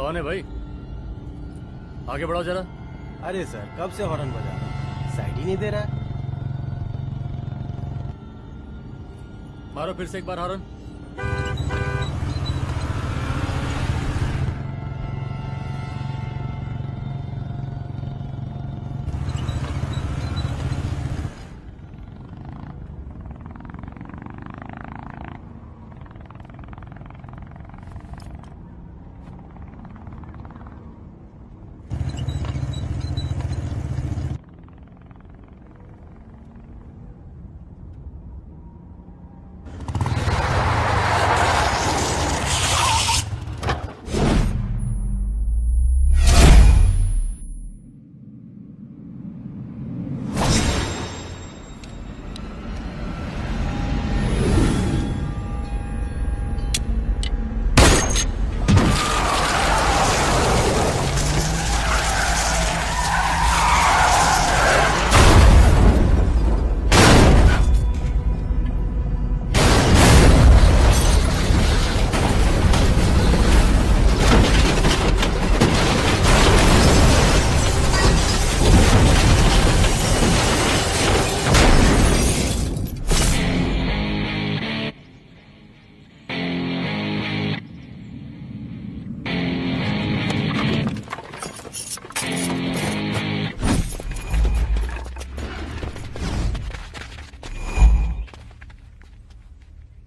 कौन है भाई? आगे बढ़ाओ जरा। अरे सर, कब से हॉर्न बजा रहा हूं, साइड ही नहीं दे रहा है। मारो फिर से एक बार हॉर्न।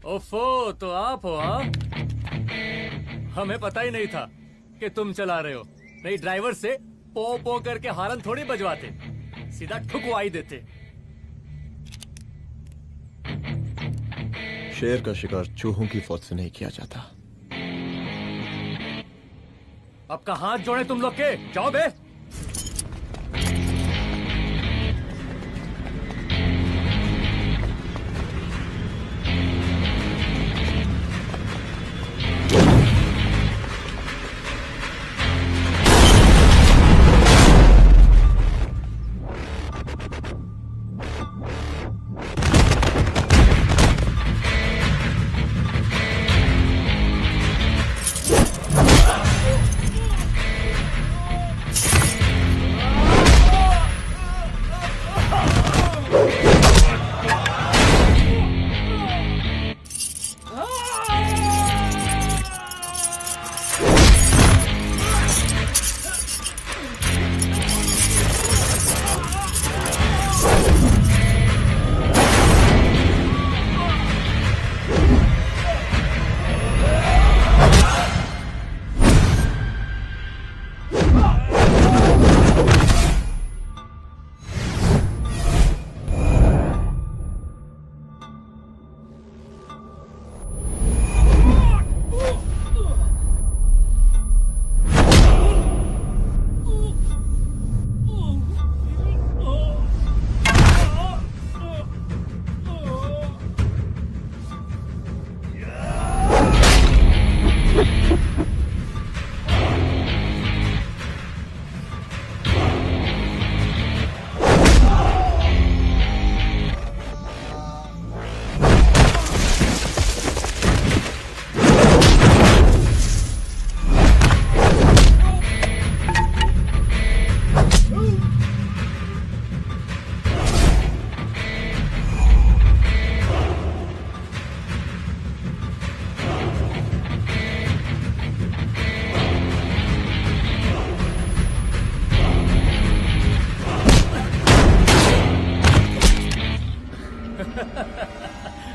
ओफो, तो आप हो? हाँ, हमें पता ही नहीं था कि तुम चला रहे हो। नहीं, ड्राइवर से पो पो करके हॉर्न थोड़ी बजवाते, सीधा ठुकवाई देते। शेर का शिकार चूहों की फौज से नहीं किया जाता। अब का हाथ जोड़े तुम लोग के, जाओ बे।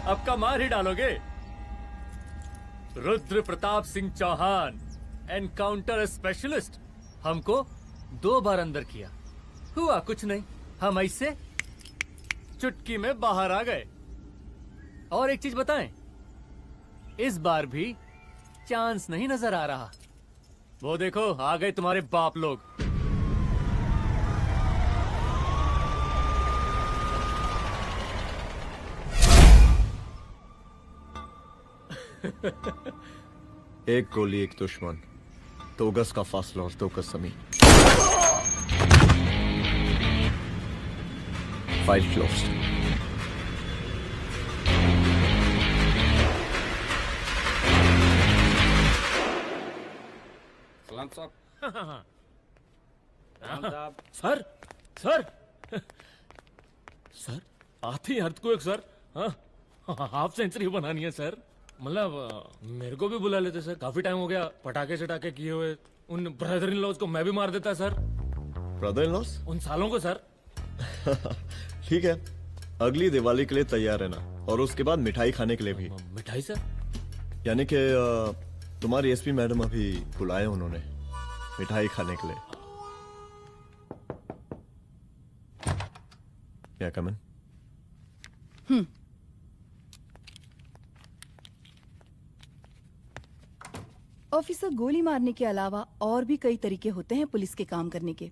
अब का मार ही डालोगे? रुद्र प्रताप सिंह चौहान, एनकाउंटर स्पेशलिस्ट, हमको 2 बार अंदर किया, हुआ कुछ नहीं। हम ऐसे चुटकी में बाहर आ गए। और एक चीज बताएं, इस बार भी चांस नहीं नजर आ रहा। वो देखो, आ गए तुम्हारे बाप लोग। एक गोली एक दुश्मन, 2 गज का फासला और 2 गज जमीन। File closed. साहब। सर सर सर आती अर्थक्वेक सर। हाँ हाफ सेंचुरी बनानी है सर। मतलब मेरे को भी बुला लेते सर, काफी टाइम हो गया पटाखे चटाखे किए हुए। उन ब्रदर इन लॉज को मैं भी मार देता सर, ब्रदर इन लॉस? उन सालों को सर। ठीक है, अगली दिवाली के लिए तैयार रहना, और उसके बाद मिठाई खाने के लिए भी। मिठाई सर? यानी कि तुम्हारी एसपी मैडम अभी बुलाए उन्होंने मिठाई खाने के लिए। क्या कमन? ऑफिसर, गोली मारने के अलावा और भी कई तरीके होते हैं पुलिस के काम करने के।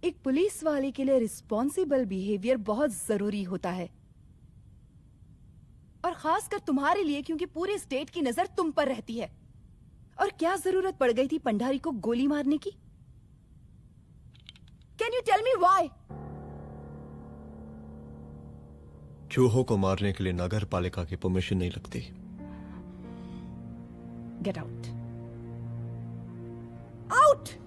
एक पुलिस वाले के लिए रिस्पॉन्सिबल बिहेवियर बहुत जरूरी होता है, और खासकर तुम्हारे लिए, क्योंकि पूरे स्टेट की नजर तुम पर रहती है। और क्या जरूरत पड़ गई थी पंडारी को गोली मारने की? Can you tell me why? चूहों को मारने के लिए नगर पालिका की परमिशन नहीं लगती। Get out. Out!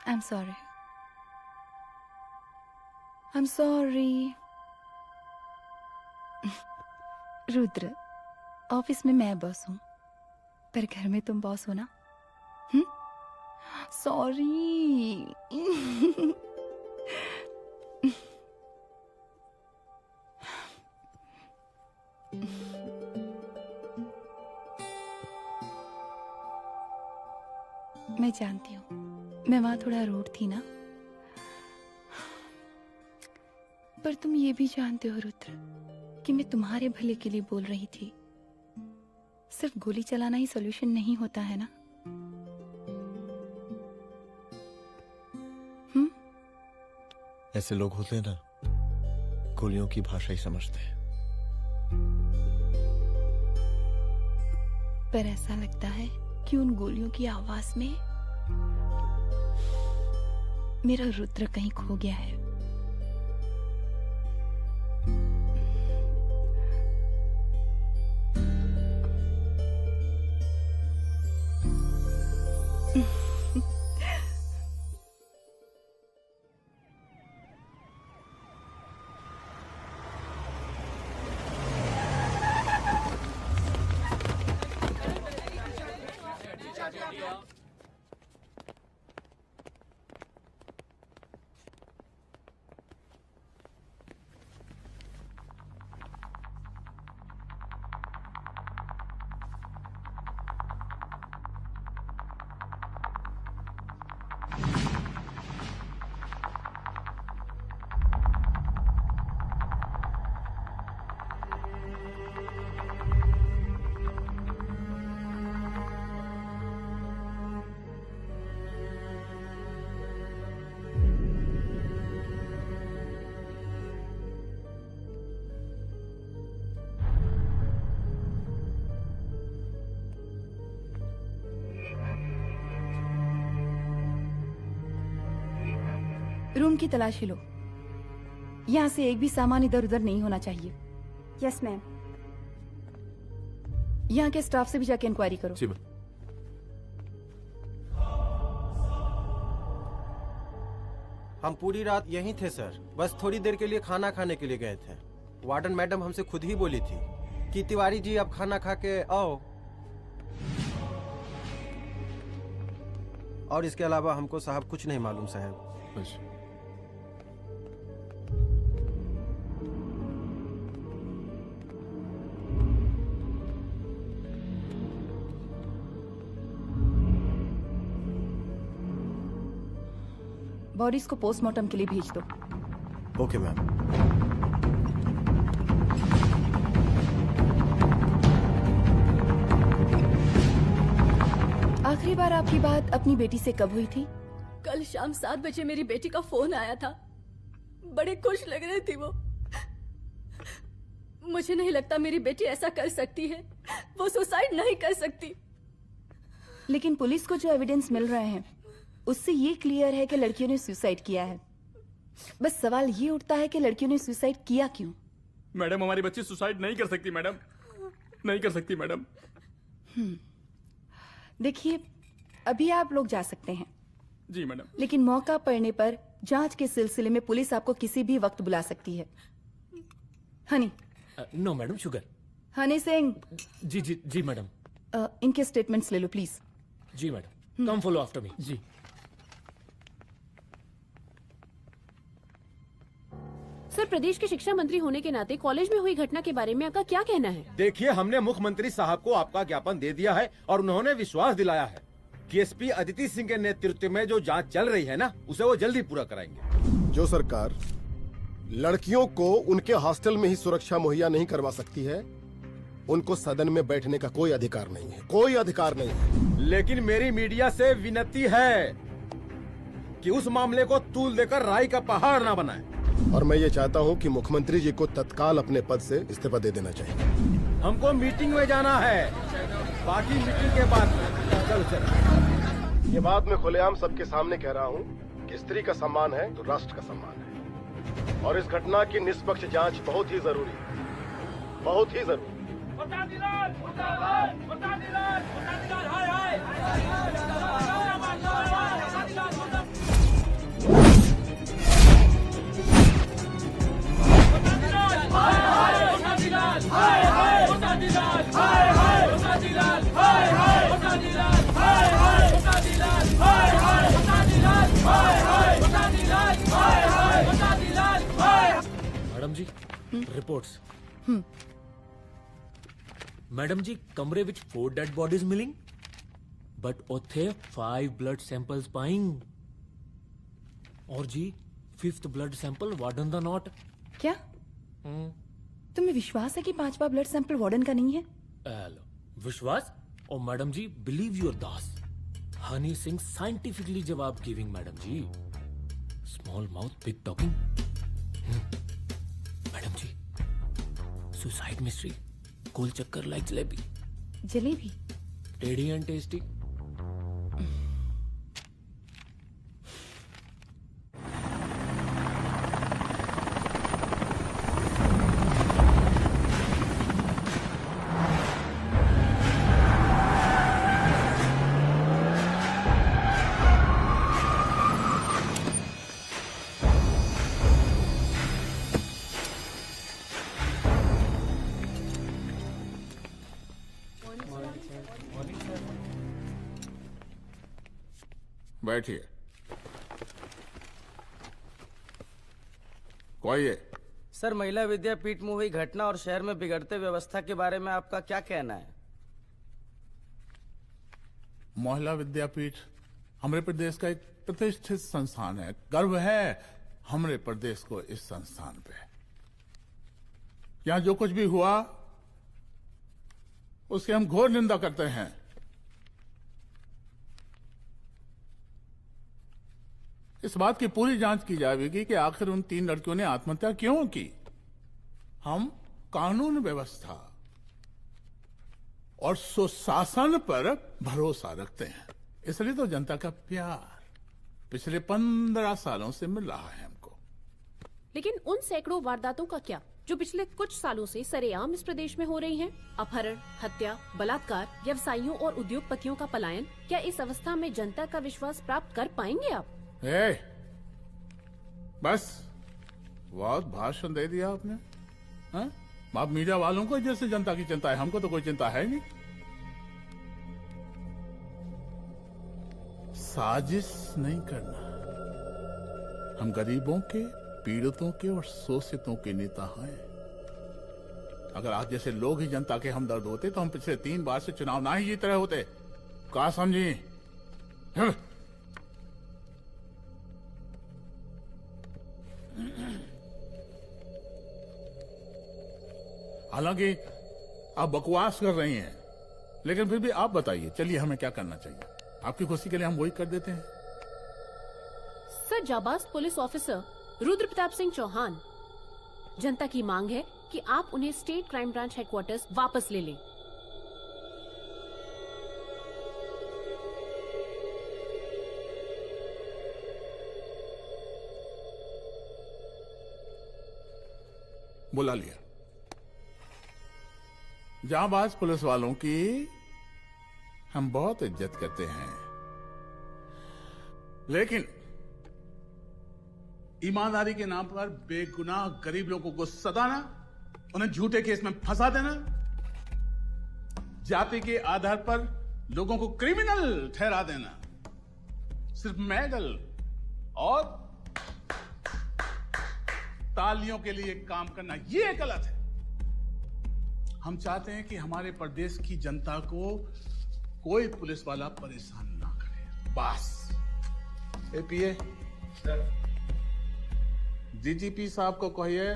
I'm sorry. I'm sorry. Rudra, office में मैं बॉस हूँ, पर घर में तुम बॉस हो ना? सॉरी। मैं जानती हूँ, मैं वहां थोड़ा रूड थी ना, पर तुम ये भी जानते हो रुद्र कि मैं तुम्हारे भले के लिए बोल रही थी। सिर्फ गोली चलाना ही सॉल्यूशन नहीं होता है ना। ऐसे लोग होते हैं ना, गोलियों की भाषा ही समझते हैं। पर ऐसा लगता है कि उन गोलियों की आवाज में मेरा रुद्र कहीं खो गया है। रूम की तलाशी लो। यहाँ से एक भी सामान इधर उधर नहीं होना चाहिए। Yes ma'am. यहाँ के स्टाफ से भी जाके इंक्वायरी करो। जी मैम। हम पूरी रात यहीं थे सर, बस थोड़ी देर के लिए खाना खाने के लिए गए थे। वार्डन मैडम हमसे खुद ही बोली थी कि तिवारी जी आप खाना खा के आओ, और इसके अलावा हमको साहब कुछ नहीं मालूम साहब। अच्छा। बॉडीज को पोस्टमार्टम के लिए भेज दो। Okay ma'am. आखिरी बार आपकी बात अपनी बेटी से कब हुई थी? कल शाम 7 बजे मेरी बेटी का फोन आया था। बड़ी खुश लग रही थी वो। मुझे नहीं लगता मेरी बेटी ऐसा कर सकती है। वो सुसाइड नहीं कर सकती। लेकिन पुलिस को जो एविडेंस मिल रहे हैं उससे ये क्लियर है कि लड़कियों ने सुसाइड किया है। बस सवाल ये उठता है कि लड़कियों ने सुसाइड किया क्यों? मैडम हमारी बच्ची सुसाइड नहीं कर सकती मैडम, नहीं कर सकती मैडम। देखिए, अभी आप लोग जा सकते हैं। जी मैडम। लेकिन मौका पड़ने पर जांच के सिलसिले में पुलिस आपको किसी भी वक्त बुला सकती है। Honey. No madam, sugar. Honey Singh. जी जी जी मैडम। इनके स्टेटमेंट्स ले लो प्लीज। जी madam, come follow after me. जी। सर, प्रदेश के शिक्षा मंत्री होने के नाते कॉलेज में हुई घटना के बारे में आपका क्या कहना है? देखिए, हमने मुख्यमंत्री साहब को आपका ज्ञापन दे दिया है और उन्होंने विश्वास दिलाया है कि एसपी अदिति सिंह के नेतृत्व में जो जांच चल रही है ना, उसे वो जल्दी पूरा कराएंगे। जो सरकार लड़कियों को उनके हॉस्टल में ही सुरक्षा मुहैया नहीं करवा सकती है, उनको सदन में बैठने का कोई अधिकार नहीं है, कोई अधिकार नहीं है। लेकिन मेरी मीडिया से विनती है कि उस मामले को तूल देकर राई का पहाड़ ना बनाए। और मैं ये चाहता हूँ कि मुख्यमंत्री जी को तत्काल अपने पद से इस्तीफा दे देना चाहिए। हमको मीटिंग में जाना है, बाकी मीटिंग के बाद। चल चल। ये बात मैं खुलेआम सबके सामने कह रहा हूँ कि स्त्री का सम्मान है तो राष्ट्र का सम्मान है, और इस घटना की निष्पक्ष जांच बहुत ही जरूरी है, बहुत ही जरूरी। मैडम जी, रिपोर्ट्स। मैडम जी, कमरे विच 4 डेड बॉडीज मिलिंग, बट उथे 5 ब्लड सैंपल्स पाइंग। और जी 5th ब्लड सैंपल वार्डन दा नॉट। क्या तुम्हें विश्वास है कि 5वां ब्लड सैंपल वार्डन का नहीं है? विश्वास? और मैडम जी, believe your Das, Honey Singh scientifically जवाब गिविंग। मैडम जी, small mouth big talking. Madam जी, सुसाइड मिस्ट्री, गोल चक्कर लाइक जलेबी। जलेबी टेढ़ी एंड टेस्टी। बैठिए। कोई है? सर, महिला विद्यापीठ में हुई घटना और शहर में बिगड़ते व्यवस्था के बारे में आपका क्या कहना है? महिला विद्यापीठ हमारे प्रदेश का एक प्रतिष्ठित संस्थान है। गर्व है हमारे प्रदेश को इस संस्थान पे। यहाँ जो कुछ भी हुआ उसकी हम घोर निंदा करते हैं। इस बात की पूरी जांच की जाएगी कि आखिर उन 3 लड़कियों ने आत्महत्या क्यों की। हम कानून व्यवस्था और सुशासन पर भरोसा रखते हैं, इसलिए तो जनता का प्यार। पिछले 15 सालों से मिल रहा है हमको। लेकिन उन सैकड़ों वारदातों का क्या जो पिछले कुछ सालों से सरेआम इस प्रदेश में हो रही हैं? अपहरण, हत्या, बलात्कार, व्यवसायियों और उद्योगपतियों का पलायन। क्या इस अवस्था में जनता का विश्वास प्राप्त कर पाएंगे आप? बस बहुत भाषण दे दिया आपने। हाँ? आप मीडिया वालों को जैसे जनता की चिंता है, हमको तो कोई चिंता है नहीं। साजिश नहीं करना। हम गरीबों के, पीड़ितों के और शोषितों के नेता हैं। अगर आज जैसे लोग ही जनता के हमदर्द होते तो हम पिछले 3 बार से चुनाव ना ही जीत रहे होते। क्या समझी? हालांकि आप बकवास कर रही हैं, लेकिन फिर भी आप बताइए, चलिए हमें क्या करना चाहिए? आपकी खुशी के लिए हम वही कर देते हैं। सर, जाबाज पुलिस ऑफिसर रुद्र प्रताप सिंह चौहान, जनता की मांग है कि आप उन्हें स्टेट क्राइम ब्रांच हेडक्वार्टर्स वापस ले लें। बुला लिया। जाबाज पुलिस वालों की हम बहुत इज्जत करते हैं, लेकिन ईमानदारी के नाम पर बेगुनाह गरीब लोगों को सताना, उन्हें झूठे केस में फंसा देना, जाति के आधार पर लोगों को क्रिमिनल ठहरा देना, सिर्फ मेडल और तालियों के लिए काम करना, ये गलत है। हम चाहते हैं कि हमारे प्रदेश की जनता को कोई पुलिस वाला परेशान ना करे, बस। एपीए डीजीपी साहब को कहिए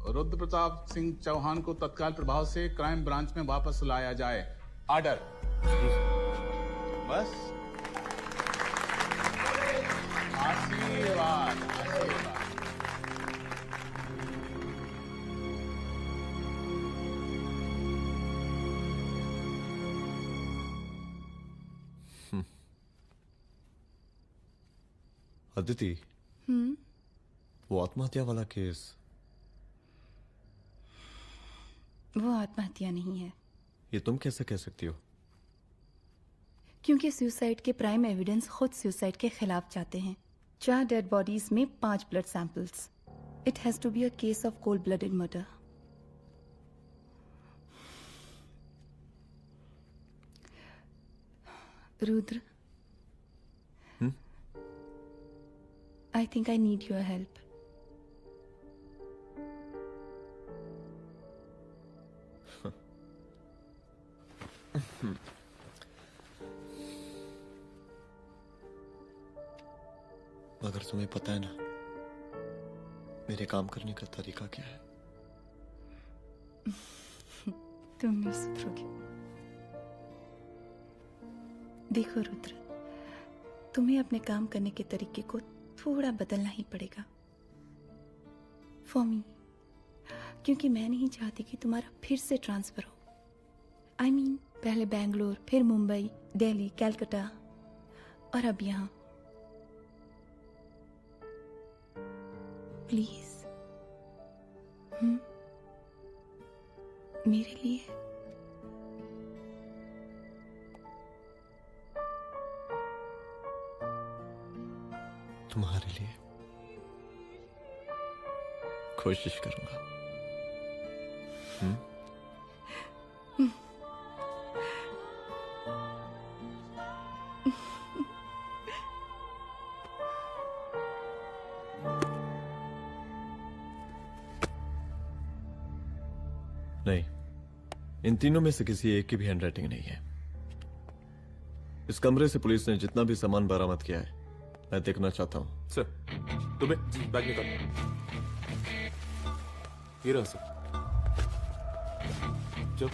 रुद्र प्रताप सिंह चौहान को तत्काल प्रभाव से क्राइम ब्रांच में वापस लाया जाए। ऑर्डर। बस। आशीर्वाद, आशीर्वाद। अदिति, वो आत्महत्या वाला केस, वो आत्महत्या नहीं है। ये तुम कैसे कह सकती हो? क्योंकि सुसाइड के प्राइम एविडेंस खुद सुसाइड के खिलाफ जाते हैं। 4 डेड बॉडीज में 5 blood samples. It has to be a case of cold blooded murder. Rudra, I think I need your help. मगर तुम्हें पता है ना मेरे काम करने का तरीका क्या है? तुम नहीं सुधरोगे। देखो रुद्र, तुम्हें अपने काम करने के तरीके को थोड़ा बदलना ही पड़ेगा फॉर मी, क्योंकि मैं नहीं चाहती कि तुम्हारा फिर से ट्रांसफर हो। I mean, पहले बेंगलोर, फिर मुंबई, दिल्ली, कलकत्ता और अब यहां। प्लीज मेरे लिए। तुम्हारे लिए कोशिश करूंगा। नहीं, इन तीनों में से किसी एक की भी हैंडराइटिंग नहीं है। इस कमरे से पुलिस ने जितना भी सामान बरामद किया है मैं देखना चाहता हूं। सर, तुम्हें बैग निकाल। ये रहा सर। जब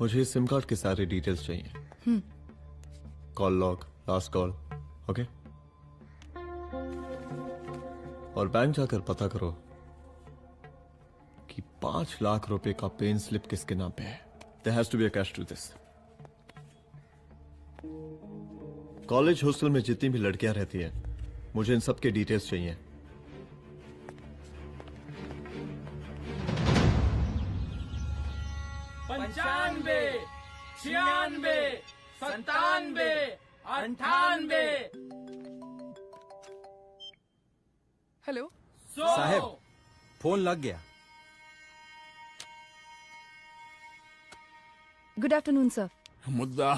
मुझे इस सिम कार्ड के सारे डिटेल्स चाहिए। Call log, last call, okay? और बैंक जाकर पता करो कि 5 लाख रुपए का पेन स्लिप किसके नाम पे है। There has to be a cash to this. College hostel में जितनी भी लड़कियां रहती हैं, मुझे इन सब के डिटेल्स चाहिए। पंचानवे, 96, 97, 98। हेलो साहब, फोन लग गया। Good afternoon sir. मुद्दा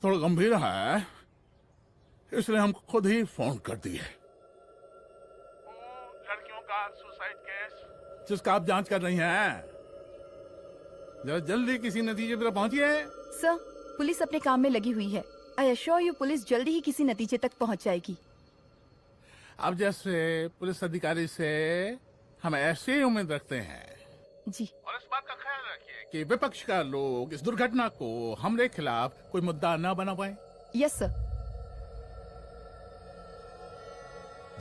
थोड़ा गंभीर है, इसलिए हम खुद ही फोन कर दिए। लड़कियों का सुसाइड केस जिसका आप जांच कर रही हैं, जरा जल्दी किसी नतीजे पर पहुंचिए। सर, पुलिस अपने काम में लगी हुई है। आई अश्योर यू पुलिस जल्दी ही किसी नतीजे तक पहुंच जाएगी। अब जैसे पुलिस अधिकारी से हम ऐसी ही उम्मीद रखते हैं जी। और इस बात का ख्याल रखिए कि विपक्ष का लोग इस दुर्घटना को हमरे खिलाफ कोई मुद्दा न बना पाए। Yes sir.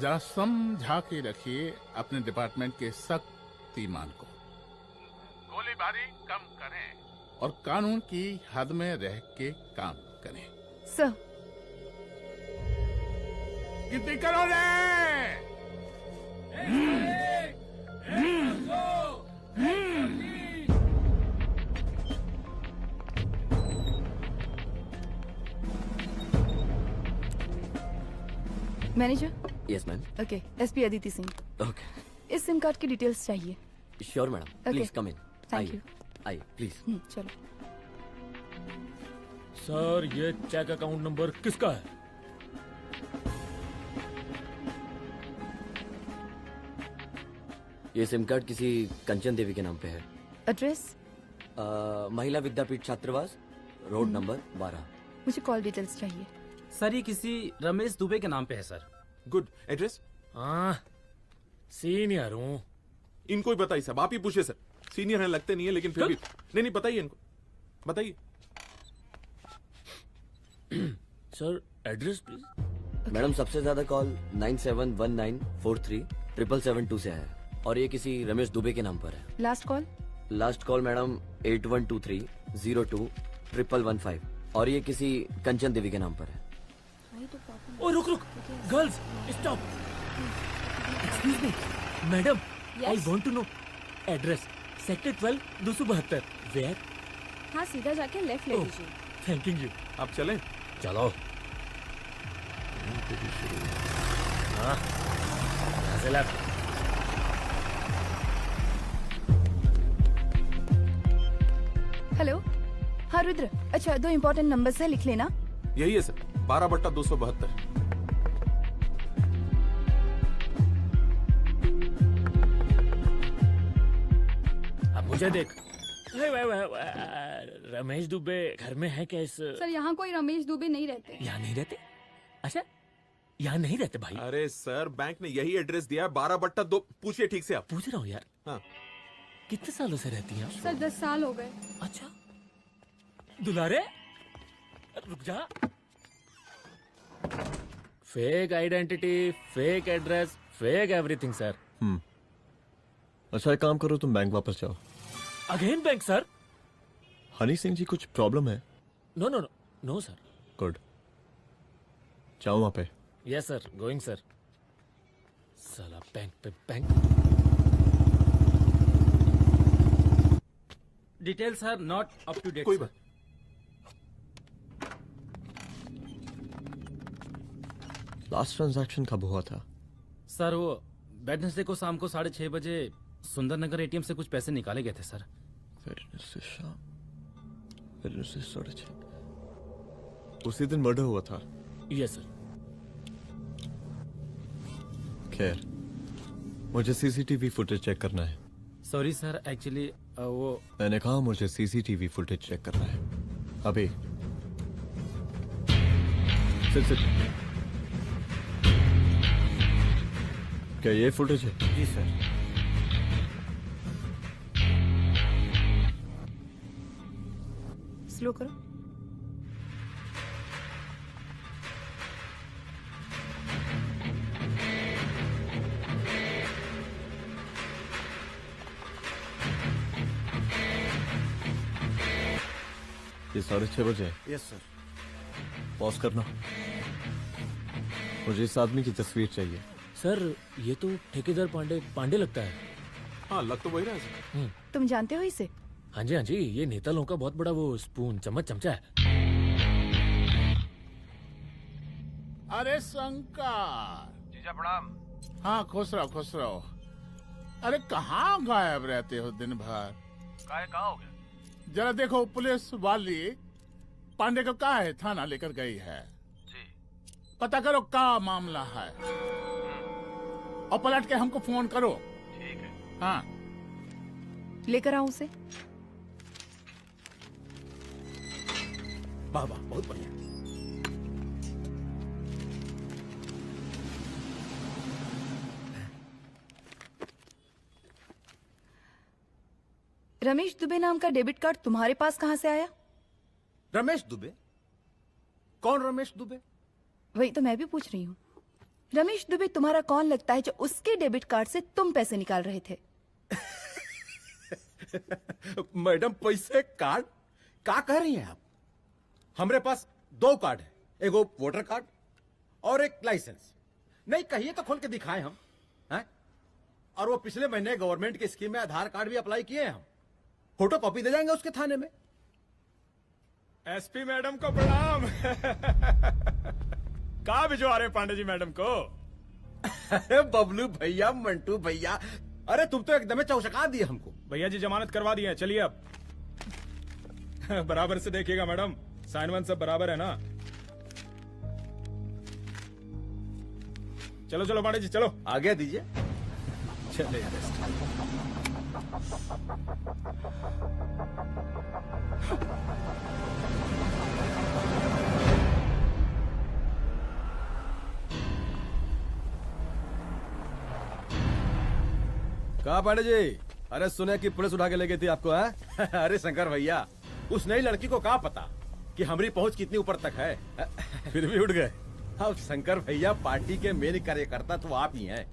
जरा समझा के रखिए अपने डिपार्टमेंट के शक्तिमान को। गोलीबारी कम करें और कानून की हद में रह के काम करें। सर। कितनी करोगे? Manager. Yes ma'am. Okay, SP Aditi Singh. Okay. इस सिम कार्ड की डिटेल्स चाहिए। Sure madam, please come in. Thank you. आइए प्लीज। चलो। सर, ये चेक अकाउंट नंबर किसका है? ये सिम कार्ड किसी कंचन देवी के नाम पे है। एड्रेस? महिला विद्यापीठ छात्रावास, रोड नंबर 12। मुझे कॉल डिटेल्स चाहिए। सर, ये किसी रमेश दुबे के नाम पे है सर। गुड। एड्रेस? हाँ, सीनियर हूँ। इनको ही बताइए साहब, आप ही पूछे सर। सीनियर हैं लगते नहीं है, लेकिन फिर भी नहीं बताइए इनको, बताइए। Sir, address please. मैडम, सबसे ज्यादा कॉल 9719437772 से है और ये किसी रमेश दुबे के नाम पर है। Last call? Last call madam 8123021115 और ये किसी कंचन देवी के नाम पर है। ओ रुक, girls stop. Excuse me madam, I want to know address. Sector 12 272। Where? हाँ, सीधा जाके लेफ्ट ले लीजिए। Thank you. आप चलें? चलो। हाँ, यहाँ से लेफ्ट। हेलो। हाँ रुद्र, अच्छा 2 इम्पोर्टेंट नंबर्स है, लिख लेना। यही है सर, 12/272। अब मुझे देख। रमेश दुबे घर में है क्या? इस सर, यहाँ कोई रमेश दुबे नहीं रहते। यहाँ नहीं रहते? अच्छा, यहाँ नहीं रहते भाई। अरे सर, बैंक ने यही एड्रेस दिया है, 12/2। पूछिए ठीक से आप। पूछ रहा हूँ यार। हाँ। कितने सालों से रहती हैं आप? सर 10 साल हो गए। अच्छा दुलारे रुक जा। Fake identity, fake address, fake everything sir. अच्छा एक काम करो, तुम बैंक वापस जाओ। Again bank sir? Honey Singh ji कुछ प्रॉब्लम है? No no no no sir. Good, जाओ वहां पे। Yes sir, going sir. साला बैंक पे bank. Details are not up to date. कोई बात। लास्ट ट्रांजैक्शन कब हुआ था? सर वो वेडनेसडे को शाम को 6:30 बजे सुंदरनगर एटीएम से कुछ पैसे निकाले गए थे सर। वेडनेसडे शाम, वेडनेसडे 6:30। उसी दिन मर्डर हुआ था? Yes sir. खैर, मुझे सीसीटीवी फुटेज चेक करना है। सॉरी सर, एक्चुअली वो मैंने कहा मुझे सीसीटीवी फुटेज चेक करना है अभी। सिट। क्या ये फुटेज है? जी सर। स्लो करो। ये 6:30 बजे है। Yes sir. पॉज करना। मुझे इस आदमी की तस्वीर चाहिए। सर ये तो ठेकेदार पांडे लगता है। हाँ लग तो वही रहा है सर। तुम जानते हो इसे? हाँ जी, ये नेता लोगों का बहुत बड़ा वो स्पून चमचा है। अरे शंकर। जीजा प्रणाम। हाँ खुश रहो। अरे कहाँ गायब रहते हो दिन भर? कहाँ हो गया? जरा देखो पुलिस वाली पांडे को कहा है थाना लेकर गई है। जी। पता करो क्या मामला है और पलट के हमको फोन करो। ठीक है। हाँ लेकर आऊं उसे? वाह वाह, बहुत बढ़िया। रमेश दुबे नाम का डेबिट कार्ड तुम्हारे पास कहां से आया? रमेश दुबे? कौन रमेश दुबे? वही तो मैं भी पूछ रही हूँ। रमेश दुबे तुम्हारा कौन लगता है जो उसके डेबिट कार्ड से तुम पैसे निकाल रहे थे? मैडम पैसे कार्ड क्या कह रही हैं आप? हमारे पास 2 कार्ड है, एक वो वोटर कार्ड और एक लाइसेंस। नहीं कहिए तो खोल के दिखाएं हम हैं? और वो पिछले महीने गवर्नमेंट की स्कीम में आधार कार्ड भी अप्लाई किए हैं हम। फोटो कॉपी दे जाएंगे उसके थाने में। एसपी मैडम को प्रणाम। कहा भिजवा रहे पांडे जी मैडम को? अरे बबलू भैया, मंटू भैया, अरे तुम तो एकदम चौसका दिए हमको। भैया जी जमानत करवा दिए हैं, चलिए अब। बराबर से देखिएगा मैडम, साइन वन सब बराबर है ना? चलो पांडे जी चलो आगे दीजिए। चले कहा पांडे जी? अरे सुने कि पुलिस उठा के ले गई थी आपको है? अरे शंकर भैया, उस नई लड़की को क्या पता कि हमारी पहुंच कितनी ऊपर तक है। फिर भी उठ गए। अब शंकर भैया पार्टी के मेन कार्यकर्ता तो आप ही हैं।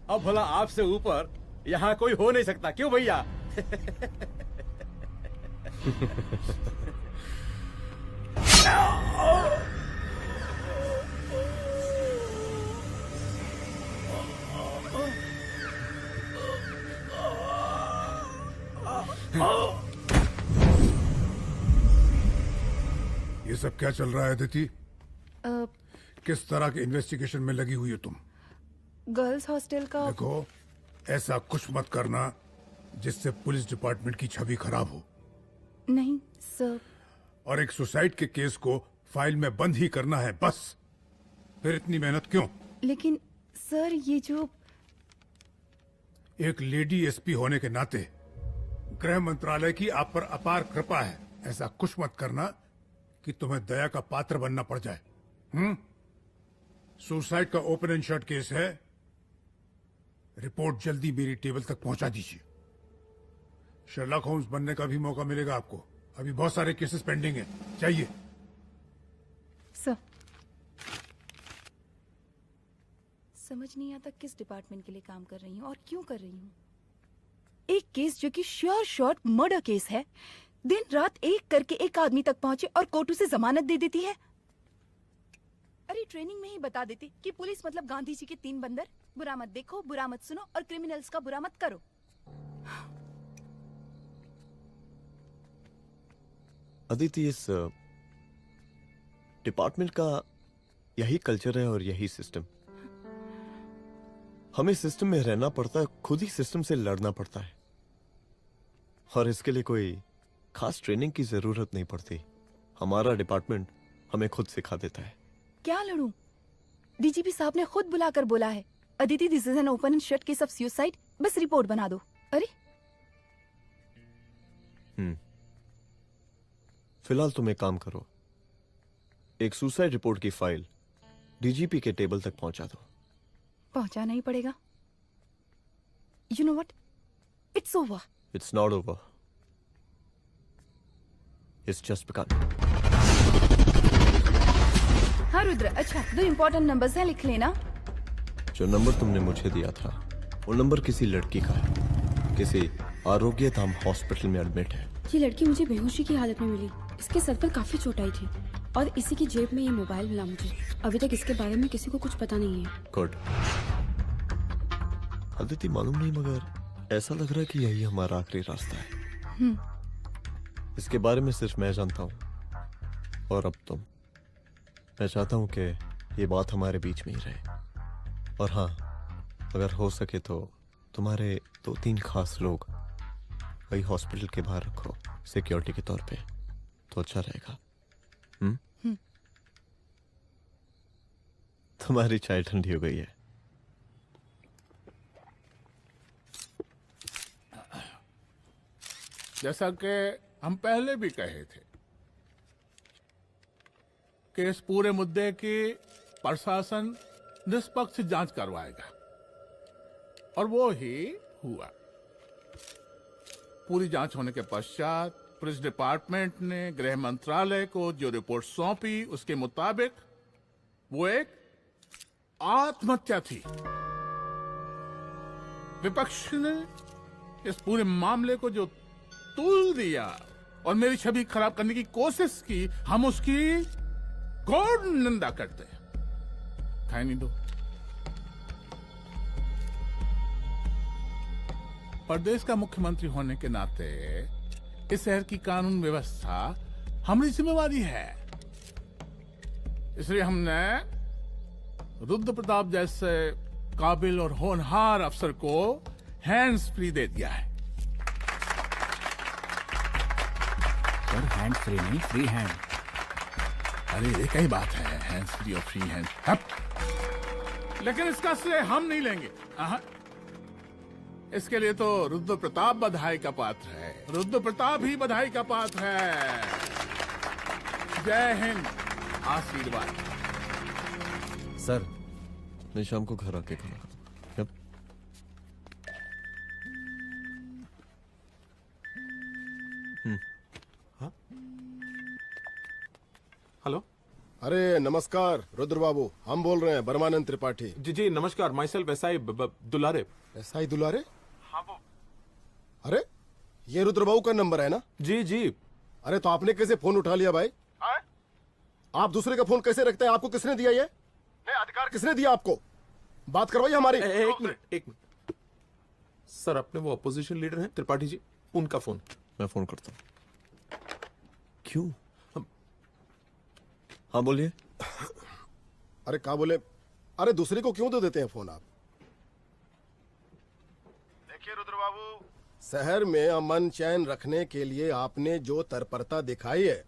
अब भला आपसे ऊपर यहाँ कोई हो नहीं सकता, क्यों भैया? ये सब क्या चल रहा है अदिति? किस तरह के इन्वेस्टिगेशन में लगी हुई हो तुम? गर्ल्स हॉस्टल का। देखो, ऐसा कुछ मत करना जिससे पुलिस डिपार्टमेंट की छवि खराब हो। नहीं सर। और एक सुसाइड के केस को फाइल में बंद ही करना है बस। फिर इतनी मेहनत क्यों? लेकिन सर ये जो एक लेडी एसपी होने के नाते गृह मंत्रालय की आप पर अपार कृपा है। ऐसा कुछ मत करना कि तुम्हें दया का पात्र बनना पड़ जाए। सुसाइड का ओपन एंड शट केस है। रिपोर्ट जल्दी मेरी टेबल तक पहुंचा दीजिए। शर्लॉक होम्स बनने का भी मौका मिलेगा आपको। अभी बहुत सारे केसेस पेंडिंग हैं। चाहिए सर। समझ नहीं आता किस डिपार्टमेंट के लिए काम कर रही हूँ और क्यों कर रही हूँ। एक केस जो कि श्योर शॉर्ट मर्डर केस है, दिन रात एक करके एक आदमी तक पहुंचे और कोर्ट उसे जमानत दे देती है। अरे ट्रेनिंग में ही बता देती कि पुलिस मतलब गांधी जी के 3 बंदर, बुरा मत देखो, बुरा मत सुनो और क्रिमिनल्स का बुरा मत करो। अदिति, इस डिपार्टमेंट का यही कल्चर है और यही सिस्टम। हमें सिस्टम में रहना पड़ता है, खुद ही सिस्टम से लड़ना पड़ता है, और इसके लिए कोई खास ट्रेनिंग की जरूरत नहीं पड़ती। हमारा डिपार्टमेंट हमें खुद सिखा देता है। क्या लड़ूं? डीजीपी साहब ने खुद बुलाकर बोला है, Aditi this is an open and shut case of suicide, बस रिपोर्ट बना दो। अरे फिलहाल तुम एक काम करो, एक सुसाइड रिपोर्ट की फाइल डीजीपी के टेबल तक पहुंचा दो। पहुंचाना ही पड़ेगा। You know what, it's over. It's not over. It's just began. हाँ रुद्र, अच्छा 2 इम्पोर्टेंट नंबर्स हैं, लिख लेना। जो नंबर तुमने मुझे दिया था वो नंबर किसी लड़की का है, किसी आरोग्य धाम हॉस्पिटल में एडमिट है। ये लड़की मुझे बेहोशी की हालत में मिली। इसके सर पर काफी चोट आई थी और इसी की जेब में ये मोबाइल मिला मुझे। अभी तक इसके बारे में किसी को कुछ पता नहीं है। गुड। अदिति मालूम नहीं, मगर ऐसा लग रहा है कि यही हमारा आखिरी रास्ता है। इसके बारे में सिर्फ मैं जानता हूँ और अब तुम। मैं चाहता हूँ कि ये बात हमारे बीच में ही रहे। और हाँ, अगर हो सके तो तुम्हारे 2-3 खास लोग वही हॉस्पिटल के बाहर रखो सिक्योरिटी के तौर पे, तो अच्छा रहेगा। तुम्हारी चाय ठंडी हो गई है। जैसा कि हम पहले भी कहे थे कि इस पूरे मुद्दे की प्रशासन निष्पक्ष जांच करवाएगा, और वो ही हुआ। पूरी जांच होने के पश्चात पुलिस डिपार्टमेंट ने गृह मंत्रालय को जो रिपोर्ट सौंपी उसके मुताबिक वो एक आत्महत्या थी। विपक्ष ने इस पूरे मामले को जो तूल दिया और मेरी छवि खराब करने की कोशिश की, हम उसकी घोर निंदा करते हैं। खाए नहीं दो। प्रदेश का मुख्यमंत्री होने के नाते इस शहर की कानून व्यवस्था हमारी जिम्मेवारी है। इसलिए हमने रुद्र प्रताप जैसे काबिल और होनहार अफसर को हैंड्स फ्री दे दिया है। सर हैंड फ्री नहीं, फ्री हैंड। अरे एक ही बात है, हैंड्स फ्री और फ्री हैंड। लेकिन इसका श्रेय हम नहीं लेंगे। इसके लिए तो रुद्र प्रताप बधाई का पात्र है। रुद्र प्रताप ही बधाई का पात्र है। जय हिंद। आशीर्वाद। सर, मैं शाम को घर आके खाना खाता हूं। हाँ? हेलो। अरे नमस्कार रुद्र बाबू, हम बोल रहे हैं परमानंद त्रिपाठी। जी जी नमस्कार। My self SI Dulare. SI दुलारे? हाँ वो। अरे ये रुद्र बाबू का नंबर है ना? जी जी। अरे तो आपने कैसे फोन उठा लिया भाई? आप दूसरे का फोन कैसे रखते हैं? आपको किसने दिया ये? नहीं, अधिकार किसने दिया आपको? बात करवाइए हमारी। एक मिनट। सर, अपने वो अपोजिशन लीडर हैं त्रिपाठी जी, उनका फोन। मैं फोन करता हूँ। क्यों? हाँ बोलिए। अरे क्या बोले? अरे दूसरे को क्यों दे देते हैं फोन आप? देखिए रुद्र बाबू, शहर में अमन चैन रखने के लिए आपने जो तत्परता दिखाई है,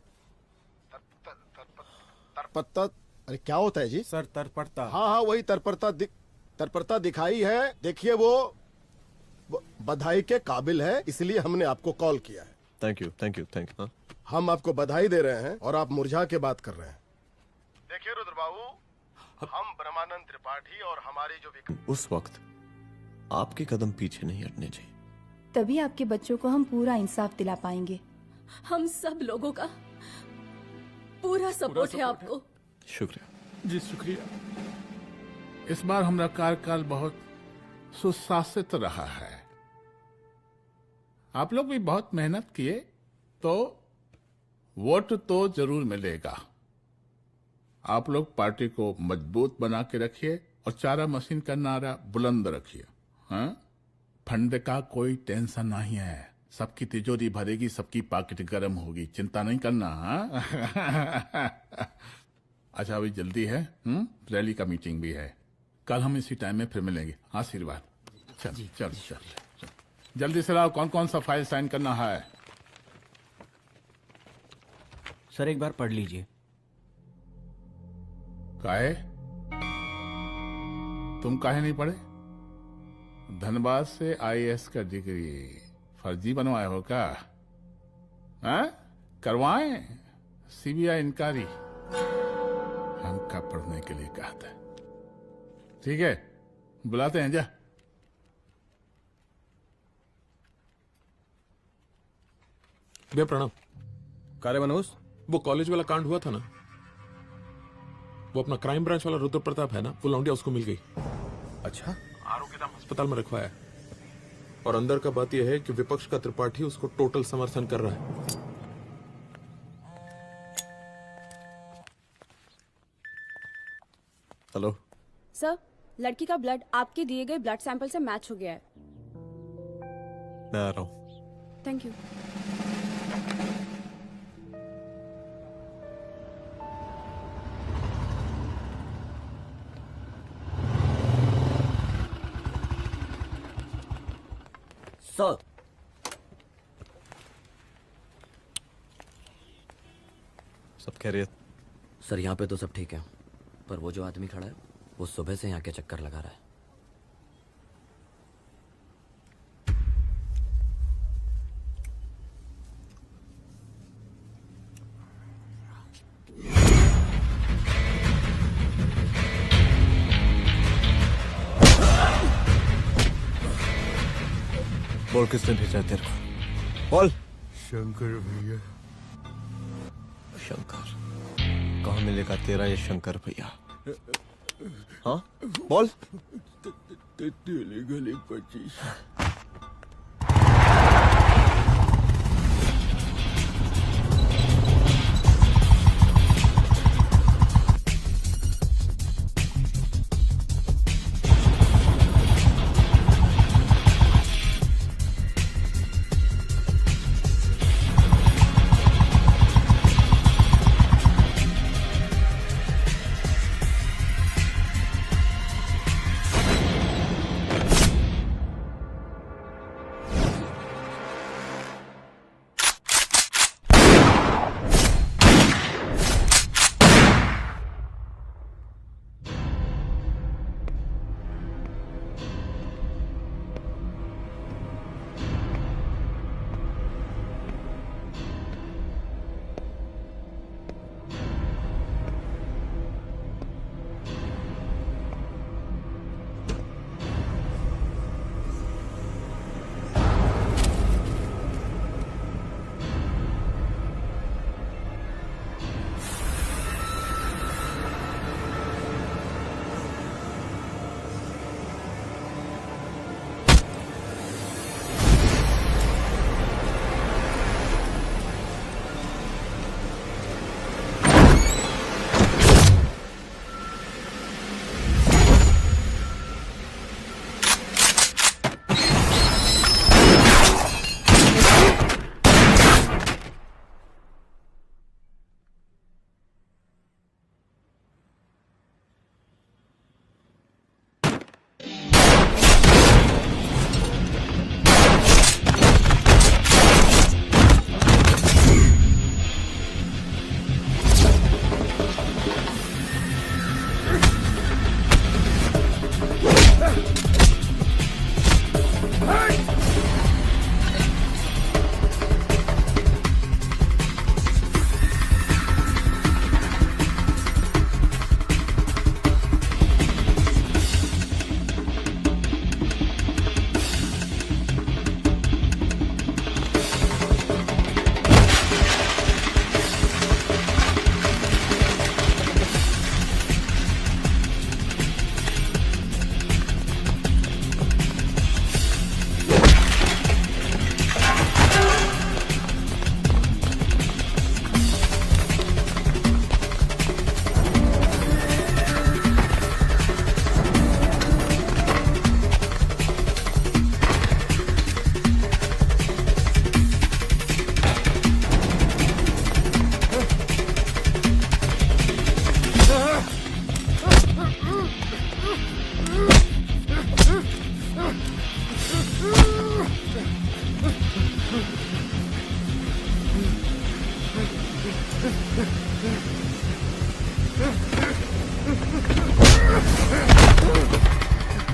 तत्परता, अरे क्या होता है जी? सर तत्परता। हाँ वही तत्परता दिखाई है। देखिए वो बधाई के काबिल है, इसलिए हमने आपको कॉल किया है। Thank you thank you thank you. हम आपको बधाई दे रहे हैं और आप मुरझा के बात कर रहे हैं। देखिए रुद्र बाबू, हम ब्रह्मानंद त्रिपाठी और हमारी जो उस वक्त आपके कदम पीछे नहीं हटने चाहिए। तभी आपके बच्चों को हम पूरा इंसाफ दिला पाएंगे। हम सब लोगों का पूरा सपोर्ट है आपको। शुक्रिया जी, शुक्रिया। इस बार हमारा कार्यकाल बहुत सुशासित रहा है। आप लोग भी बहुत मेहनत किए, तो वोट तो जरूर मिलेगा। आप लोग पार्टी को मजबूत बना के रखिए और चारा मशीन का नारा बुलंद रखिए। हाँ? फंड का कोई टेंशन नहीं है। सबकी तिजोरी भरेगी, सबकी पॉकेट गर्म होगी, चिंता नहीं करना। हाँ? अच्छा अभी जल्दी है, रैली का मीटिंग भी है। कल हम इसी टाइम में फिर मिलेंगे। आशीर्वाद। चल चल चल जल्दी से लाओ। कौन कौन सा फाइल साइन करना है? सर एक बार पढ़ लीजिए। काहे? तुम काहे नहीं पढ़े? धनबाद से आईएएस का डिग्री फर्जी बनवाए हो क्या? करवाएं सीबीआई इंक्वायरी। हमका पढ़ने के लिए कहा था। ठीक है, बुलाते हैं। जा भैया प्रणाम। कार्य मनोज, वो कॉलेज वाला कांड हुआ था ना, वो अपना क्राइम ब्रांच वाला रुद्र प्रताप है ना, वो लौंडिया उसको मिल गई। अच्छा। आरोग्यधाम अस्पताल में रखवाया है। और अंदर का बात यह है कि विपक्ष का त्रिपाठी उसको टोटल समर्थन कर रहा है। हेलो सर, लड़की का ब्लड आपके दिए गए ब्लड सैंपल से मैच हो गया है। मैं आ रहा हूँ। Thank you. सर, सब खैरियत? सर यहाँ पे तो सब ठीक है, पर वो जो आदमी खड़ा है वो सुबह से यहाँ के चक्कर लगा रहा है। बोल किसने भेजा तेरे को? बोल। शंकर भैया। शंकर? कहाँ मिलेगा तेरा ये शंकर भैया? हाँ बोल। गली 25।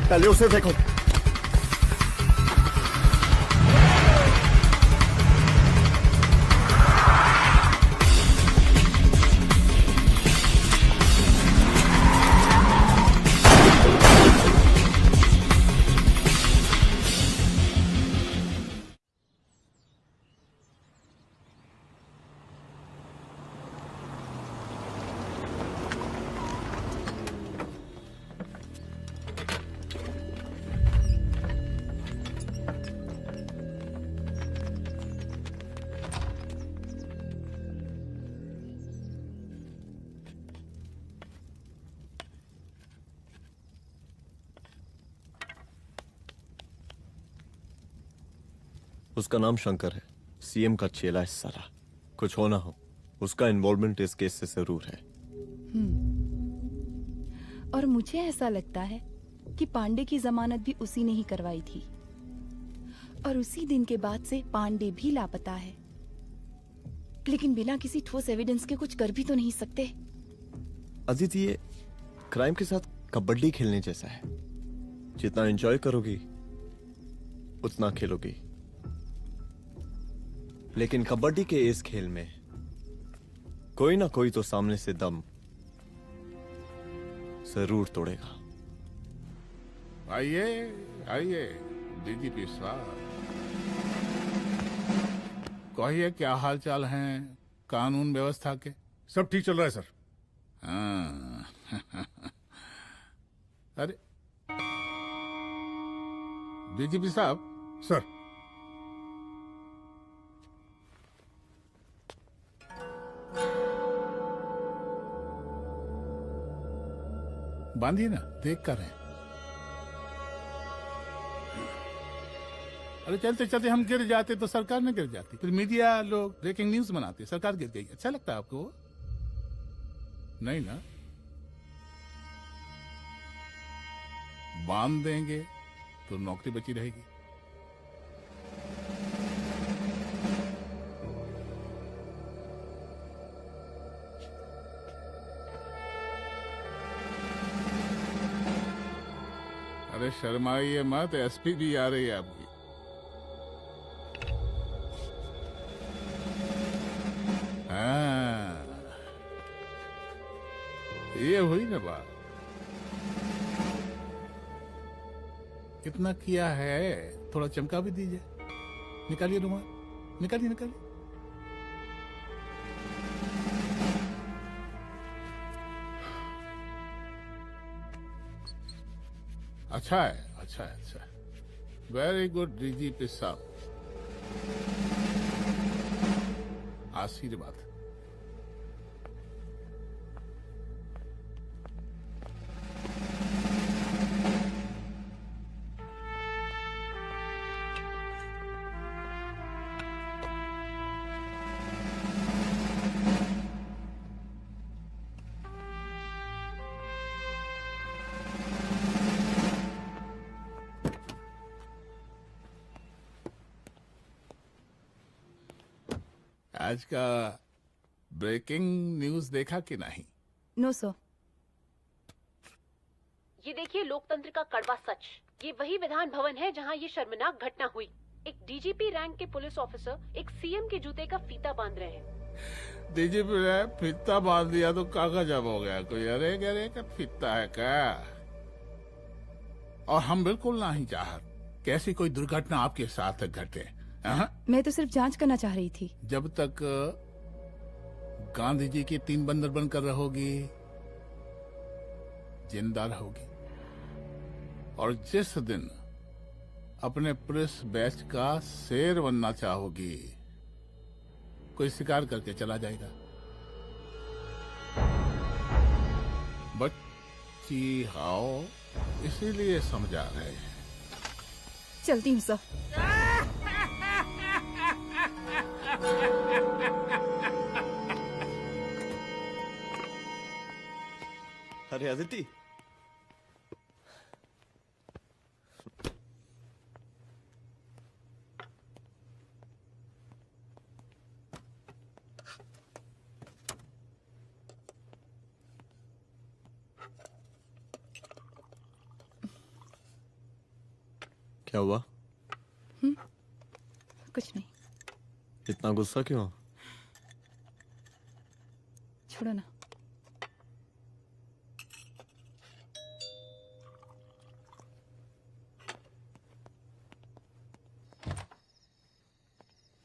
पहले उसे देखो। उसका नाम शंकर है, सीएम का चेला है साला। कुछ हो ना हो, उसका इन्वॉल्वमेंट इस केस से जरूर है। और मुझे ऐसा लगता है कि पांडे की जमानत भी उसी ने ही करवाई थी, और उसी दिन के बाद से पांडे भी लापता है। लेकिन बिना किसी ठोस एविडेंस के कुछ कर भी तो नहीं सकते। अजीत, ये क्राइम के साथ कबड्डी खेलने जैसा है। जितना एंजॉय करोगी उतना खेलोगी, लेकिन कबड्डी के इस खेल में कोई ना कोई तो सामने से दम जरूर तोड़ेगा। आइए आइए डीजीपी साहब, कहिए क्या हाल चाल हैं कानून व्यवस्था के? सब ठीक चल रहा है सर। हाँ। अरे डीजीपी साहब। सर। बांधिए ना, देख कर हैं। अरे चलते चलते हम गिर जाते तो सरकार न गिर जाती, फिर मीडिया लोग ब्रेकिंग न्यूज बनाते, सरकार गिर गई। अच्छा लगता है आपको? नहीं ना? बांध देंगे तो नौकरी बची रहेगी। अरे शर्माइए मत, एसपी भी आ रही है आपकी। हाँ, ये हुई ना बात। कितना किया है, थोड़ा चमका भी दीजिए। निकालिए रुमाल, निकालिए निकालिए। अच्छा है, अच्छा है, अच्छा है। वेरी गुड डीजीपी साहब, आशीर्वाद। आज का ब्रेकिंग न्यूज देखा कि नहीं? No sir. ये देखिए लोकतंत्र का कड़वा सच। ये वही विधान भवन है जहां ये शर्मनाक घटना हुई। एक डीजीपी रैंक के पुलिस ऑफिसर एक सीएम के जूते का फीता बांध रहे हैं। डीजीपी ने फीता बांध दिया तो कागज अब हो गया कोई? अरे गरे का फीता है क्या? और हम बिल्कुल नहीं चाहते कि ऐसी कोई दुर्घटना आपके साथ घटे। मैं तो सिर्फ जांच करना चाह रही थी। जब तक गांधी जी की 3 बंदर बनकर रहोगी, जिंदा रहोगी। और जिस दिन अपने पुलिस बैच का शेर बनना चाहोगी, कोई शिकार करके चला जाएगा। बच्ची हाओ, इसीलिए समझा रहे हैं। चलती हूँ सर। अरे अदिति, क्या हुआ? कुछ नहीं। इतना गुस्सा क्यों? छोड़ो ना।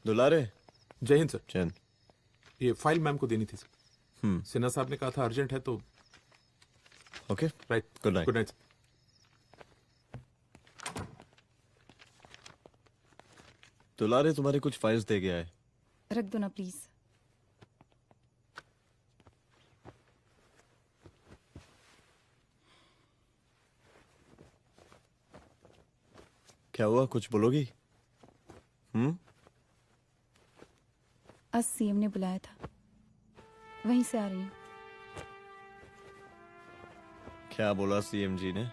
दुलारे। जय हिंद सर। जैन, ये फाइल मैम को देनी थी सर। सिन्हा साहब ने कहा था अर्जेंट है तो। Okay, right. Good night. Good night. दुलारे तुम्हारे कुछ फाइल्स दे गया है, रख दो ना प्लीज। क्या हुआ, कुछ बोलोगी? आज सीएम ने बुलाया था, वहीं से आ रही हूँ। क्या बोला सीएम जी ने?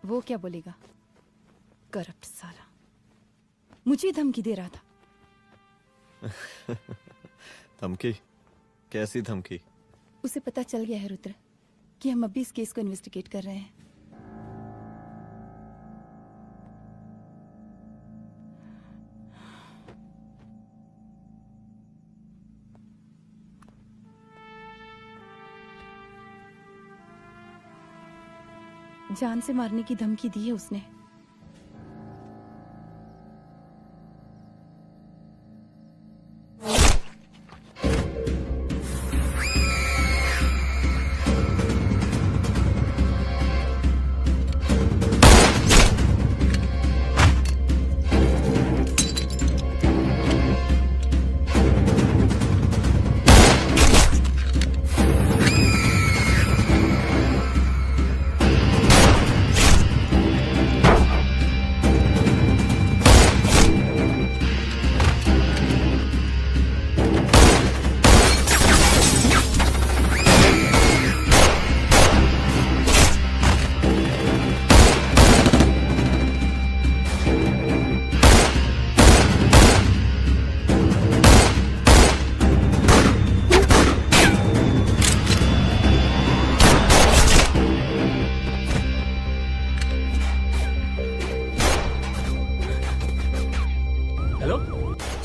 वो क्या बोलेगा, करप्ट साला, मुझे धमकी दे रहा था। धमकी? कैसी धमकी? उसे पता चल गया है रुद्र कि हम अभी इस केस को इन्वेस्टिगेट कर रहे हैं। जान से मारने की धमकी दी है उसने।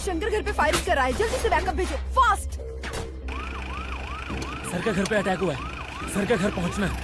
शंकर घर पे फायरिंग कर रहा है, जल्दी से बैकअप भेजो, फास्ट। सर का घर पे अटैक हुआ है, सर का घर पहुंचना है।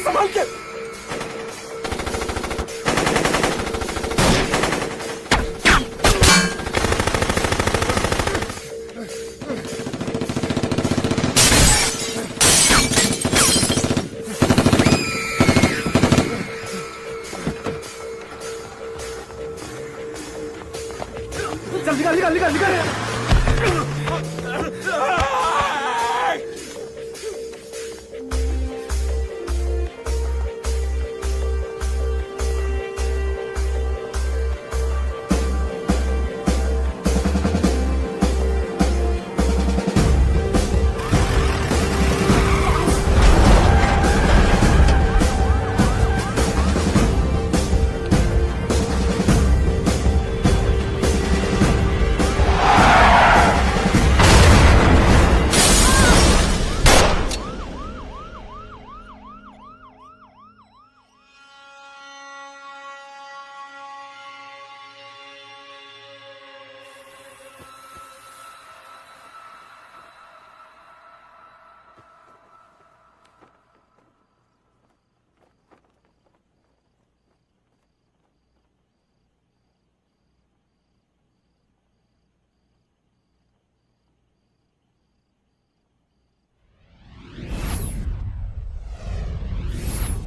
संभाल के। चल निकाल निकाल निकाल निकाल।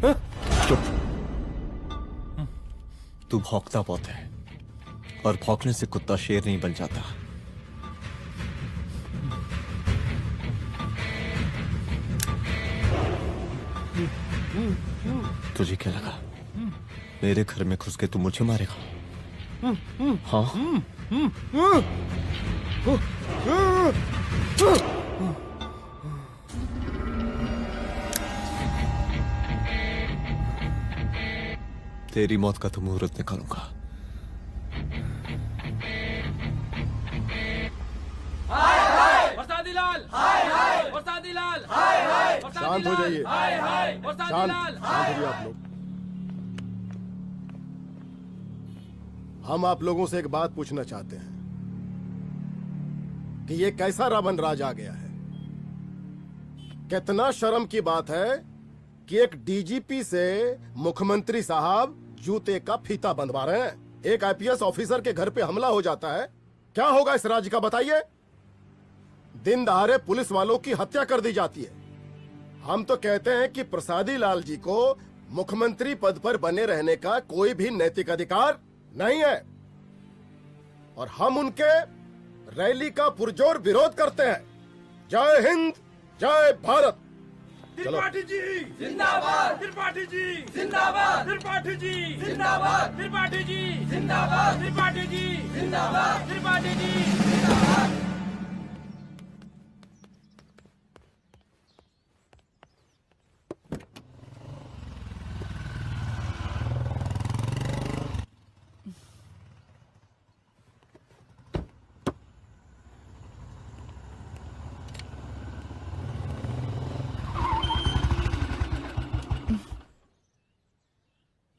चुप। तू भौंकता बहुत है और भौंकने से कुत्ता शेर नहीं बन जाता। तुझे क्या लगा मेरे घर में घुस के तू मुझे मारेगा? हाँ? तेरी मौत का तो मुहूर्त निकालूंगा। शांत हो जाइए। शांत हो आप लोग। हम आप लोगों से एक बात पूछना चाहते हैं कि ये कैसा रावण राज आ गया है। कितना शर्म की बात है कि एक डीजीपी से मुख्यमंत्री साहब जूते का फीता बंधवा रहे हैं। एक आईपीएस ऑफिसर के घर पे हमला हो जाता है, क्या होगा इस राज्य का बताइए? दिन दहाड़े पुलिस वालों की हत्या कर दी जाती है। हम तो कहते हैं कि प्रसादी लाल जी को मुख्यमंत्री पद पर बने रहने का कोई भी नैतिक अधिकार नहीं है और हम उनके रैली का पुरजोर विरोध करते हैं। जय हिंद, जय भारत। त्रिपाठी जी जिंदाबाद, त्रिपाठी जी जिंदाबाद, त्रिपाठी जी जिंदाबाद, त्रिपाठी जी जिंदाबाद, त्रिपाठी जी जिंदाबाद, त्रिपाठी जी जिंदाबाद।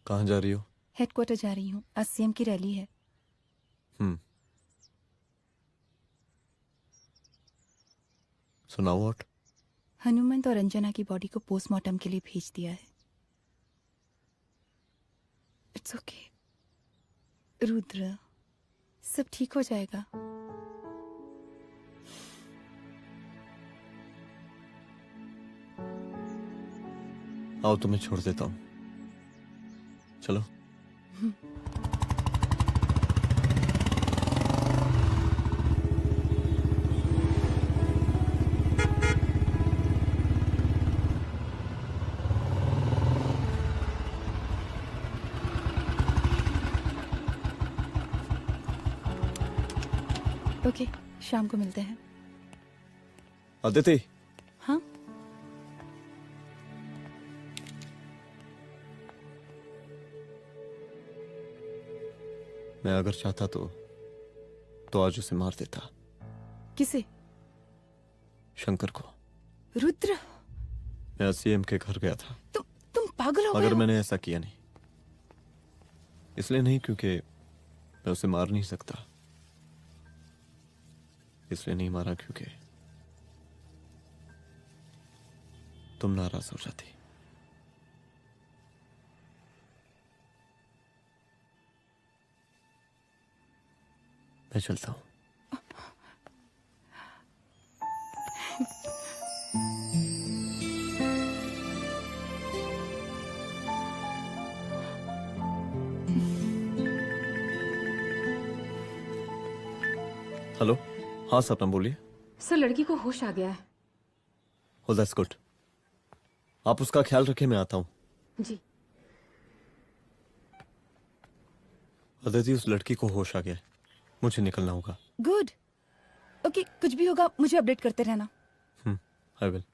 कहाँ जा रही हो? हेडक्वार्टर जा रही हूँ, आज सीएम की रैली है। सुनाओ व्हाट? हनुमंत और अंजना की बॉडी को पोस्टमार्टम के लिए भेज दिया है। इट्स ओके रुद्र, सब ठीक हो जाएगा। आओ तुम्हें छोड़ देता हूँ, चलो। ओके, शाम को मिलते हैं। अदिति। हाँ? मैं अगर चाहता तो आज उसे मार देता। किसे? शंकर को। रुद्र, मैं सीएम के घर गया था। तुम पागल हो गए मगर हो? मैंने ऐसा किया नहीं। इसलिए नहीं क्योंकि मैं उसे मार नहीं सकता, इसलिए नहीं मारा क्योंकि तुम नाराज हो जाती। मैं चलता हूं। हेलो, हाँ सपना बोलिए। सर, लड़की को होश आ गया है। Oh, that's good. आप उसका ख्याल रखें, मैं आता हूं। जी। अदिति, उस लड़की को होश आ गया है, मुझे निकलना होगा। गुड। ओके, कुछ भी होगा मुझे अपडेट करते रहना। I will.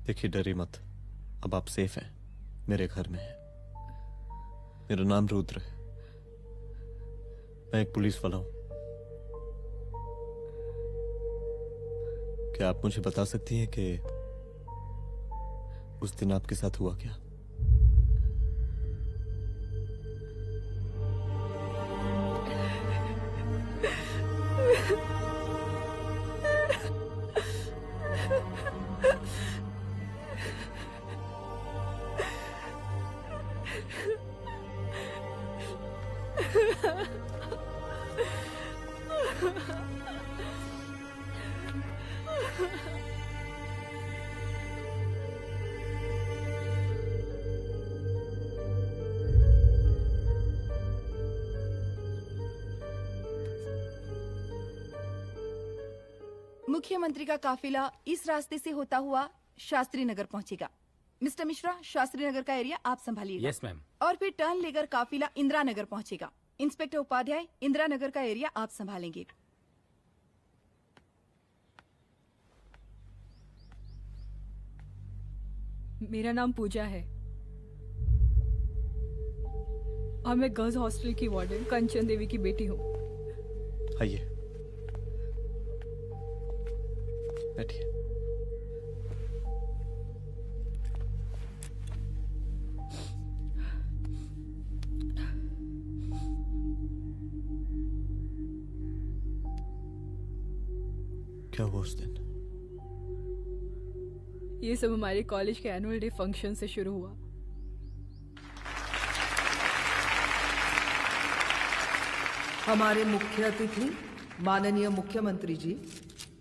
देखिए, डरिए मत, अब आप सेफ हैं, मेरे घर में हैं। मेरा नाम रुद्र है, मैं एक पुलिस वाला हूं। क्या आप मुझे बता सकती हैं कि उस दिन आपके साथ हुआ क्या? मुख्यमंत्री का काफिला इस रास्ते से होता हुआ शास्त्री नगर पहुंचेगा। मिस्टर मिश्रा, शास्त्री नगर का एरिया आप संभालिएगा। Yes ma'am. और फिर टर्न लेकर काफिला इंदिरा नगर पहुंचेगा। इंस्पेक्टर उपाध्याय, इंदिरा नगर का एरिया आप संभालेंगे। मेरा नाम पूजा है और मैं गर्ल्स हॉस्टल की वार्डन कंचन देवी की बेटी हूँ। आइए, बैठिए। क्या हुआ उस दिन? ये सब हमारे कॉलेज के एनुअल डे फंक्शन से शुरू हुआ। हमारे मुख्य अतिथि माननीय मुख्यमंत्री जी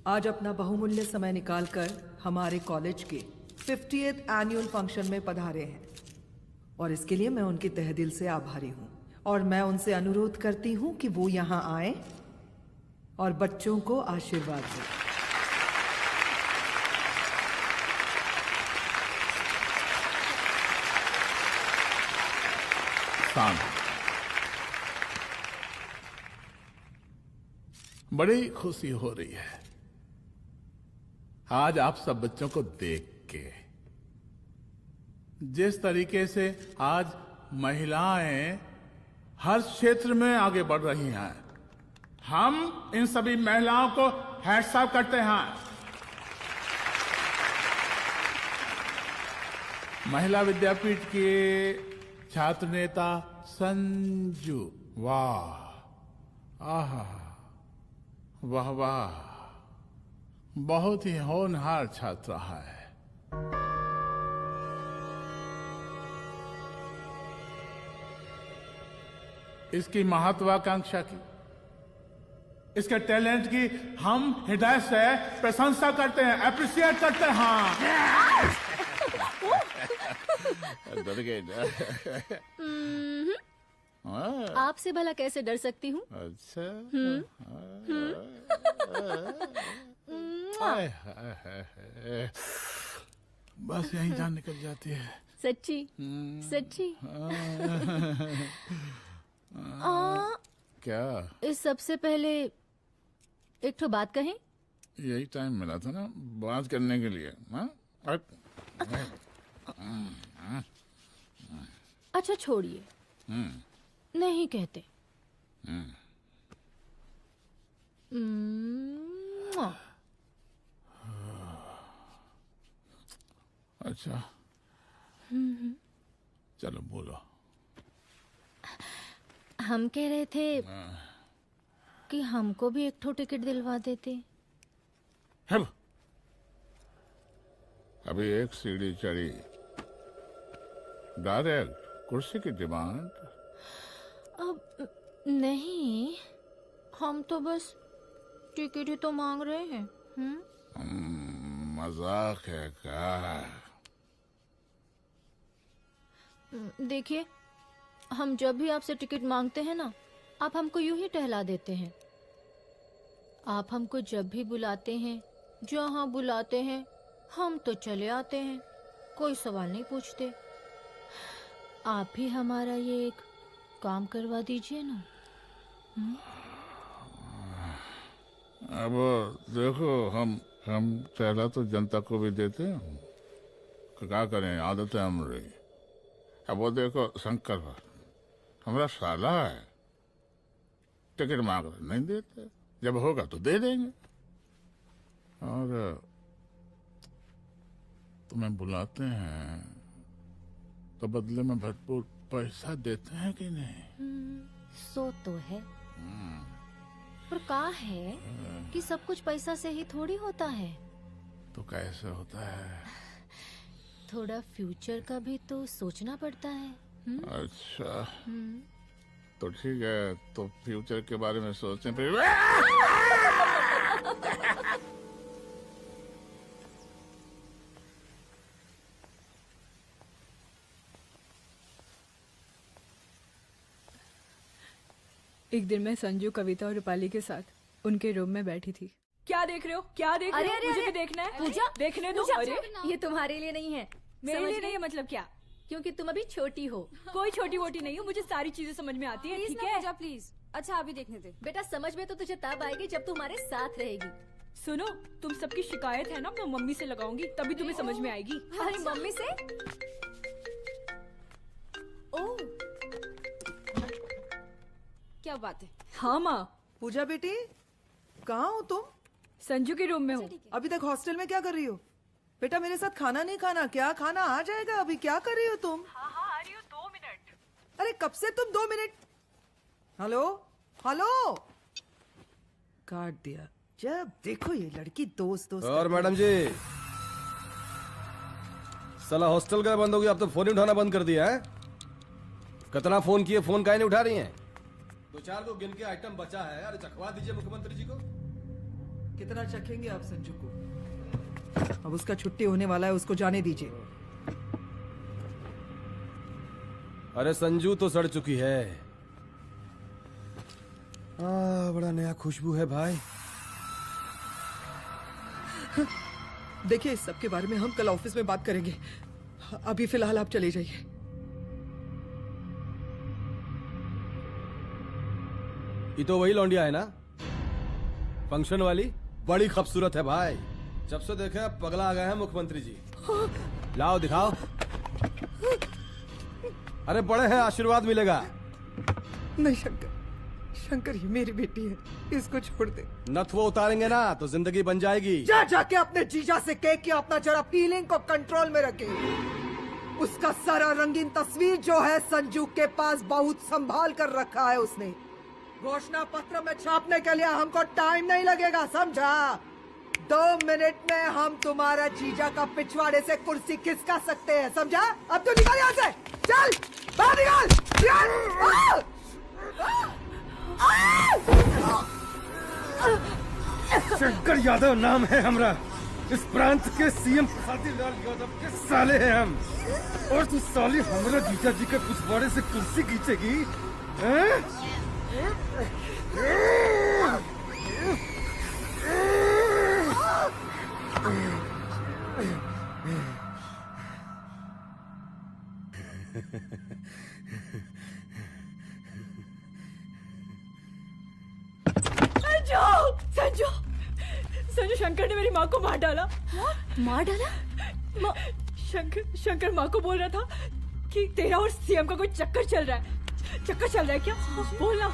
आज अपना बहुमूल्य समय निकालकर हमारे कॉलेज के 50th एनुअल फंक्शन में पधारे हैं और इसके लिए मैं उनके तहे दिल से आभारी हूं और मैं उनसे अनुरोध करती हूं कि वो यहां आए और बच्चों को आशीर्वाद दें। बड़ी खुशी हो रही है आज आप सब बच्चों को देख के। जिस तरीके से आज महिलाएं हर क्षेत्र में आगे बढ़ रही हैं, हम इन सभी महिलाओं को हैट्स ऑफ करते हैं। महिला विद्यापीठ के छात्र नेता संजू, वाह, आहा, वाह वाह, बहुत ही होनहार छात्रा है। इसकी महत्वाकांक्षा की, इसके टैलेंट की हम हृदय से प्रशंसा करते हैं, अप्रिशिएट करते हैं। डर गए ना? आपसे भला कैसे डर सकती हूँ? अच्छा। बस यही जान निकल जाती है। सच्ची सच्ची। क्या? इस सबसे पहले एक तो बात कहें। यही टाइम मिला था ना बात करने के लिए। अच्छा छोड़िए, नहीं कहते। अच्छा चलो बोलो। हम कह रहे थे कि हमको भी एक ठो टिकट दिलवा देते। अभी एक सीढ़ी चढ़ी, डायरेक्ट कुर्सी की डिमांड। अब नहीं, हम तो बस टिकट ही तो मांग रहे हैं। मजाक है क्या? देखिए, हम जब भी आपसे टिकट मांगते हैं ना, आप हमको यूं ही टहला देते हैं। आप हमको जब भी बुलाते हैं, जहां बुलाते हैं, हम तो चले आते हैं, कोई सवाल नहीं पूछते। आप भी हमारा ये एक काम करवा दीजिए ना। अब देखो, हम टहला तो जनता को भी देते हैं, क्या करें, आदत है हमारी। अब वो देखो शंकर हमारा साला है, टिकट मांग रहे नहीं देते, जब होगा तो दे देंगे। और तुम्हें बुलाते हैं तो बदले में भरपूर पैसा देते हैं कि नहीं? सो तो है। पर कहा है कि सब कुछ पैसा से ही थोड़ी होता है। तो कैसे होता है? थोड़ा फ्यूचर का भी तो सोचना पड़ता है। अच्छा तो ठीक है, तो फ्यूचर के बारे में सोचने पे एक दिन मैं संजू, कविता और रूपाली के साथ उनके रूम में बैठी थी। क्या देख रहे हो? क्या देख रहे हो? मुझे भी देखना है। पूजा, देखने दो। अरे ये तुम्हारे लिए नहीं है। मेरे समझ लिए नहीं गई? है मतलब क्या? क्योंकि तुम अभी छोटी हो। कोई छोटी वोटी नहीं हो, मुझे सारी चीजें समझ में आती है। ठीक है पूजा प्लीज। अच्छा अभी देखने दे। बेटा समझ में तो तुझे तब आएगी जब तू हमारे साथ रहेगी। सुनो, तुम सबकी शिकायत है ना, मैं मम्मी से लगाऊंगी, तभी तुम्हें समझ में आएगी। अरे मम्मी से? ओह क्या बात है। हाँ माँ। पूजा बेटी, कहाँ हो तुम? संजू के रूम में हूँ। अभी तक हॉस्टल में क्या कर रही हो? बेटा मेरे साथ खाना नहीं खाना क्या? खाना आ जाएगा, अभी क्या कर रही हो तुम? हाँ आ रही हूँ, 2 मिनट। अरे कब से तुम 2 मिनट? हेलो हेलो, काट दिया। जब देखो ये लड़की दोस्त दोस्त। और मैडम जी, साला हॉस्टल का बंद हो गया, अब तो फोन ही उठाना बंद कर दिया है। कितना फोन किए, फोन काहे नहीं उठा रही हैं? 2-4 को गिन के आइटम बचा है, अरे चखवा दीजिए मुख्यमंत्री जी को। कितना चखेंगे आप संजू को? अब उसका छुट्टी होने वाला है, उसको जाने दीजिए। अरे संजू तो सड़ चुकी है। बड़ा नया खुशबू है भाई। देखिए इस सब के बारे में हम कल ऑफिस में बात करेंगे, अभी फिलहाल आप चले जाइए। ये तो वही लौंडिया है ना, फंक्शन वाली? बड़ी खूबसूरत है भाई, जब से देखे अब पगला आ गए हैं मुख्यमंत्री जी। लाओ दिखाओ। अरे बड़े हैं, आशीर्वाद मिलेगा। नहीं शंकर, शंकर ये मेरी बेटी है, इसको छोड़ दे। नथ वो उतारेंगे ना तो जिंदगी बन जाएगी। जा जाके अपने जीजा से कह के अपना जरा फीलिंग को कंट्रोल में रखे। उसका सारा रंगीन तस्वीर जो है संजू के पास बहुत संभाल कर रखा है उसने। घोषणा पत्र में छापने के लिए हमको टाइम नहीं लगेगा, समझा? 2 मिनट में हम तुम्हारा जीजा का पिछवाड़े से कुर्सी खिसका सकते हैं, समझा? अब तो निकल यहाँ से, चल बाहर निकल। शंकर यादव नाम है हमरा, इस प्रांत के सीएम प्रसादीलाल यादव के साले हैं हम। और तू साली हमरा जीजा जी के पिछवाड़े से कुर्सी खींचेगी? संजू, संजू शंकर ने मेरी माँ को मार डाला। मार डाला? शंकर माँ को बोल रहा था कि तेरा और सीएम का कोई चक्कर चल रहा है। चक्कर चल रहा है क्या? बोलना,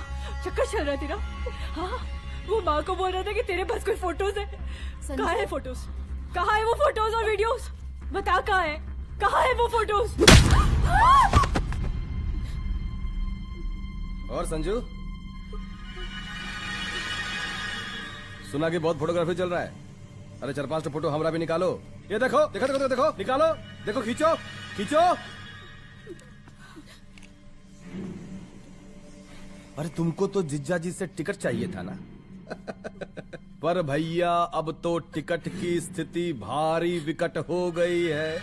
चक्कर चल रहा है तेरा? हाँ, वो माँ को बोल रहा था कि तेरे पास कोई फोटोज है। कहाँ है फोटोज? कहाँ है वो फोटोज और वीडियोस? बता कहाँ है? कहाँ है वो फोटोज? और संजू, सुना कि बहुत फोटोग्राफी चल रहा है। अरे 4-5 फोटो हमरा भी निकालो। ये देखो देखो देखो देखो, निकालो, देखो, खींचो खींचो। अरे तुमको तो जिज्जा जी से टिकट चाहिए था ना। पर भैया अब तो टिकट की स्थिति भारी विकट हो गई है।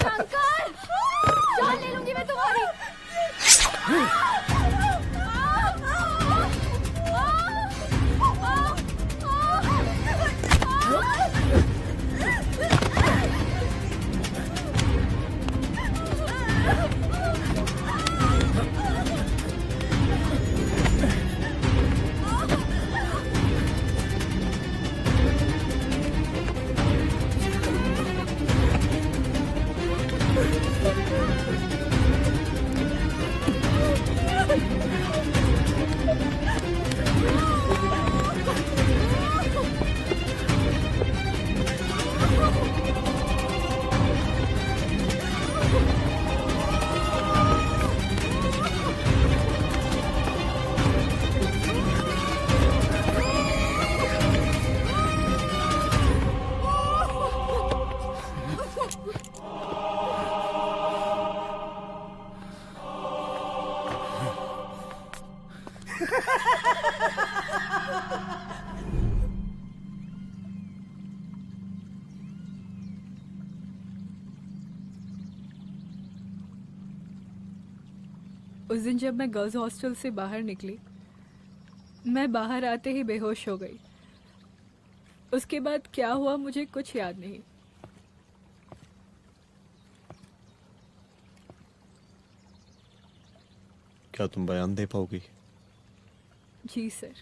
शंकर, जान ले लूंगी मैं तुम्हारी। उस दिन जब मैं गर्ल्स हॉस्टल से बाहर निकली, मैं बाहर आते ही बेहोश हो गई। उसके बाद क्या हुआ मुझे कुछ याद नहीं। क्या तुम बयान दे पाओगी? जी सर।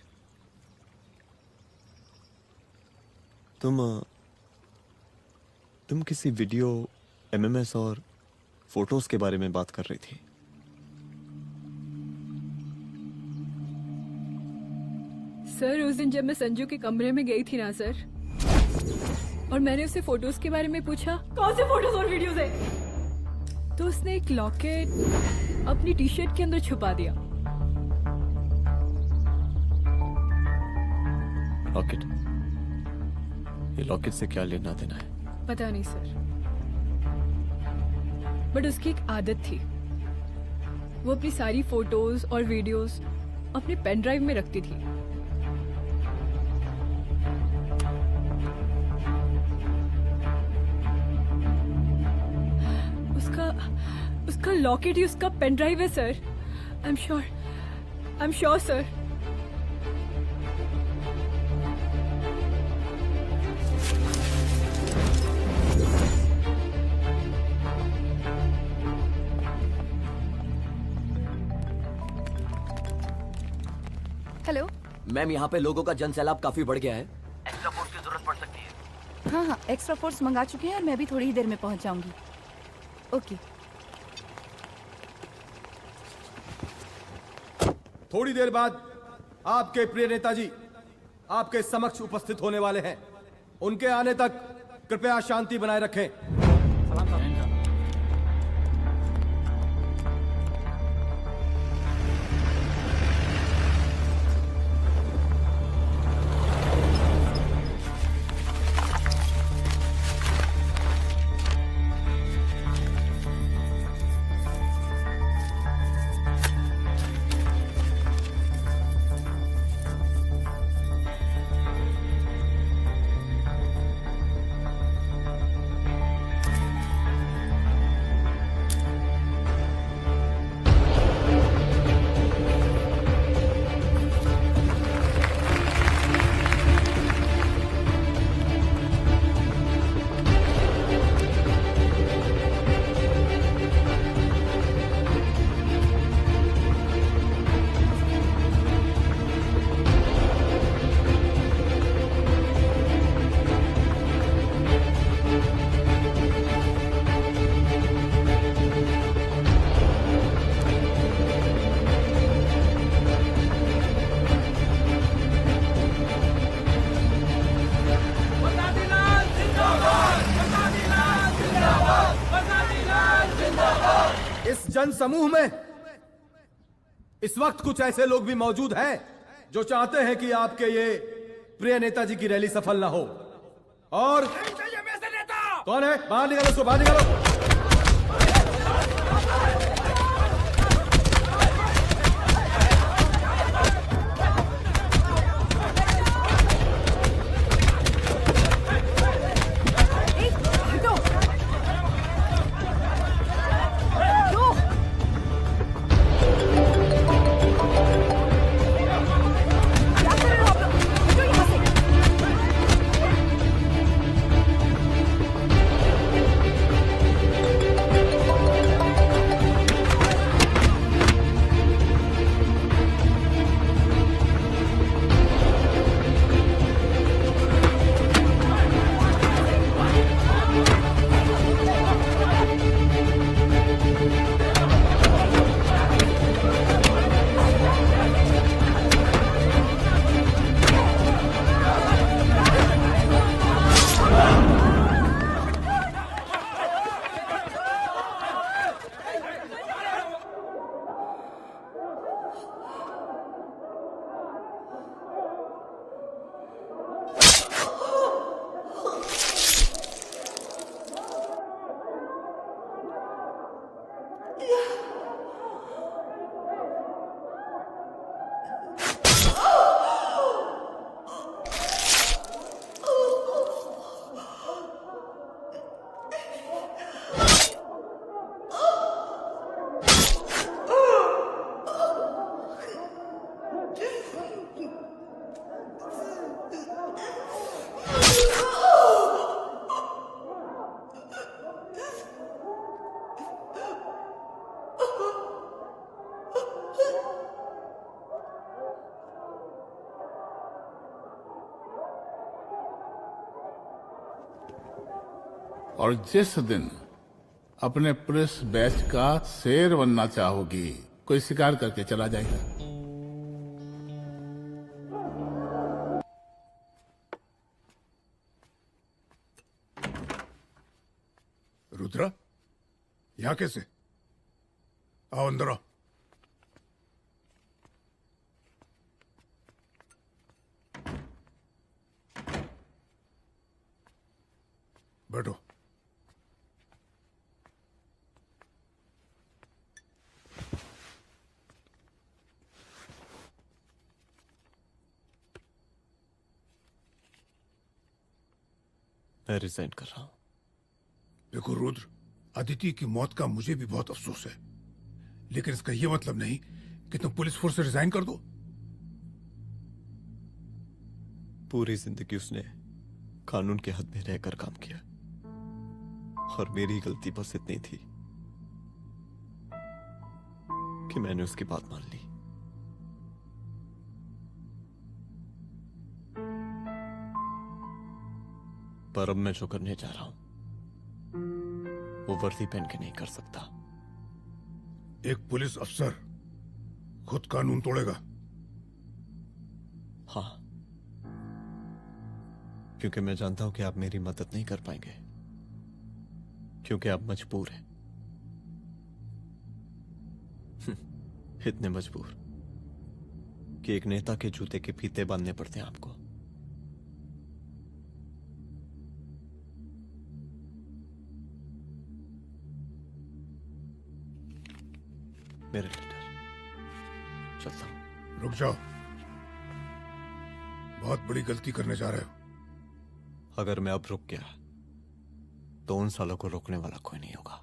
तुम किसी वीडियो, एमएमएस और फोटोज के बारे में बात कर रही थी। सर उस दिन जब मैं संजू के कमरे में गई थी ना सर, और मैंने उससे फोटोज के बारे में पूछा कौन से फोटोज और वीडियोज है, तो उसने एक लॉकेट अपनी टी शर्ट के अंदर छुपा दिया। लॉकेट? ये लॉकेट से क्या लेना देना है? पता नहीं सर, बट उसकी एक आदत थी, वो अपनी सारी फोटोज और वीडियोस अपने पेन ड्राइव में रखती थी। उसका लॉकेट ही उसका पेन ड्राइव है sir. I am sure sir. Hello ma'am, यहाँ पे लोगों का जन सैलाब काफी बढ़ गया है। एक्स्ट्रा फोर्स की जरूरत पड़ सकती है। हाँ, एक्स्ट्रा फोर्स मंगा चुके हैं और मैं भी थोड़ी ही देर में पहुंच जाऊंगी। ओके। थोड़ी देर बाद आपके प्रिय नेताजी आपके समक्ष उपस्थित होने वाले हैं। उनके आने तक कृपया शांति बनाए रखें। जन समूह में इस वक्त कुछ ऐसे लोग भी मौजूद हैं जो चाहते हैं कि आपके ये प्रिय नेताजी की रैली सफल ना हो। और कौन है? बाहर निकालो उसको, बाहर निकालो। और जिस दिन अपने पुलिस बैच का शेर बनना चाहोगी, कोई शिकार करके चला जाएगा। रुद्रा, यहाँ कैसे? आओ अंदर आओ। बैठो। मैं रिजाइन कर रहा हूं। देखो रुद्र, अदिति की मौत का मुझे भी बहुत अफसोस है, लेकिन इसका यह मतलब नहीं कि तुम पुलिस फोर्स से रिजाइन कर दो। पूरी जिंदगी उसने कानून के हद में रहकर काम किया और मेरी गलती बस इतनी थी कि मैंने उसकी बात मान ली। पर अब मैं जो करने जा रहा हूं वो वर्दी पहन के नहीं कर सकता। एक पुलिस अफसर खुद कानून तोड़ेगा? हाँ, क्योंकि मैं जानता हूं कि आप मेरी मदद नहीं कर पाएंगे, क्योंकि आप मजबूर हैं। इतने मजबूर कि एक नेता के जूते के फीते बांधने पड़ते हैं आपको। मेरे लीडर, चलता हूं। रुक जाओ, बहुत बड़ी गलती करने जा रहे हो। अगर मैं अब रुक गया तो उन सालों को रोकने वाला कोई नहीं होगा।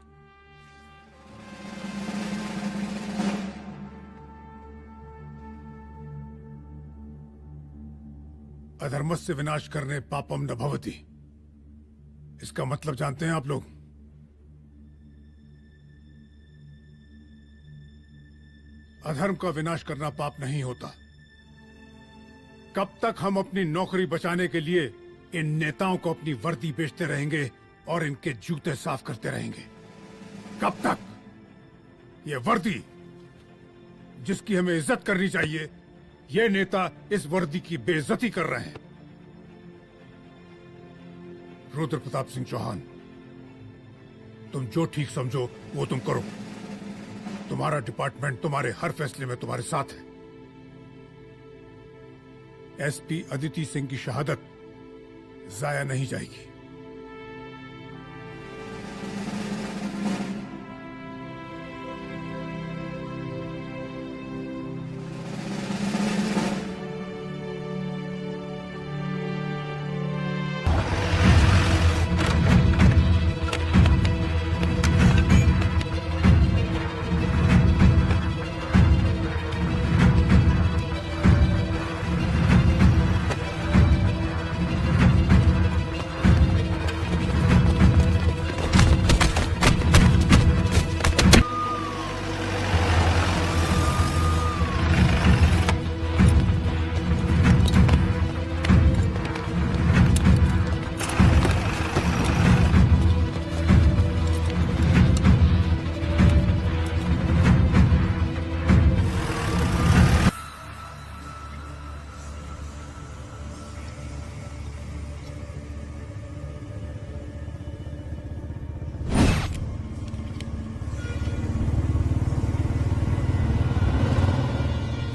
अधर्मस्य विनाश करने पापम न भवति, इसका मतलब जानते हैं आप लोग? अधर्म का विनाश करना पाप नहीं होता। कब तक हम अपनी नौकरी बचाने के लिए इन नेताओं को अपनी वर्दी बेचते रहेंगे और इनके जूते साफ करते रहेंगे? कब तक? ये वर्दी जिसकी हमें इज्जत करनी चाहिए, ये नेता इस वर्दी की बेइज्जती कर रहे हैं। रुद्र प्रताप सिंह चौहान, तुम जो ठीक समझो वो तुम करो। तुम्हारा डिपार्टमेंट तुम्हारे हर फैसले में तुम्हारे साथ है। एसपी अदिति सिंह की शहादत जाया नहीं जाएगी।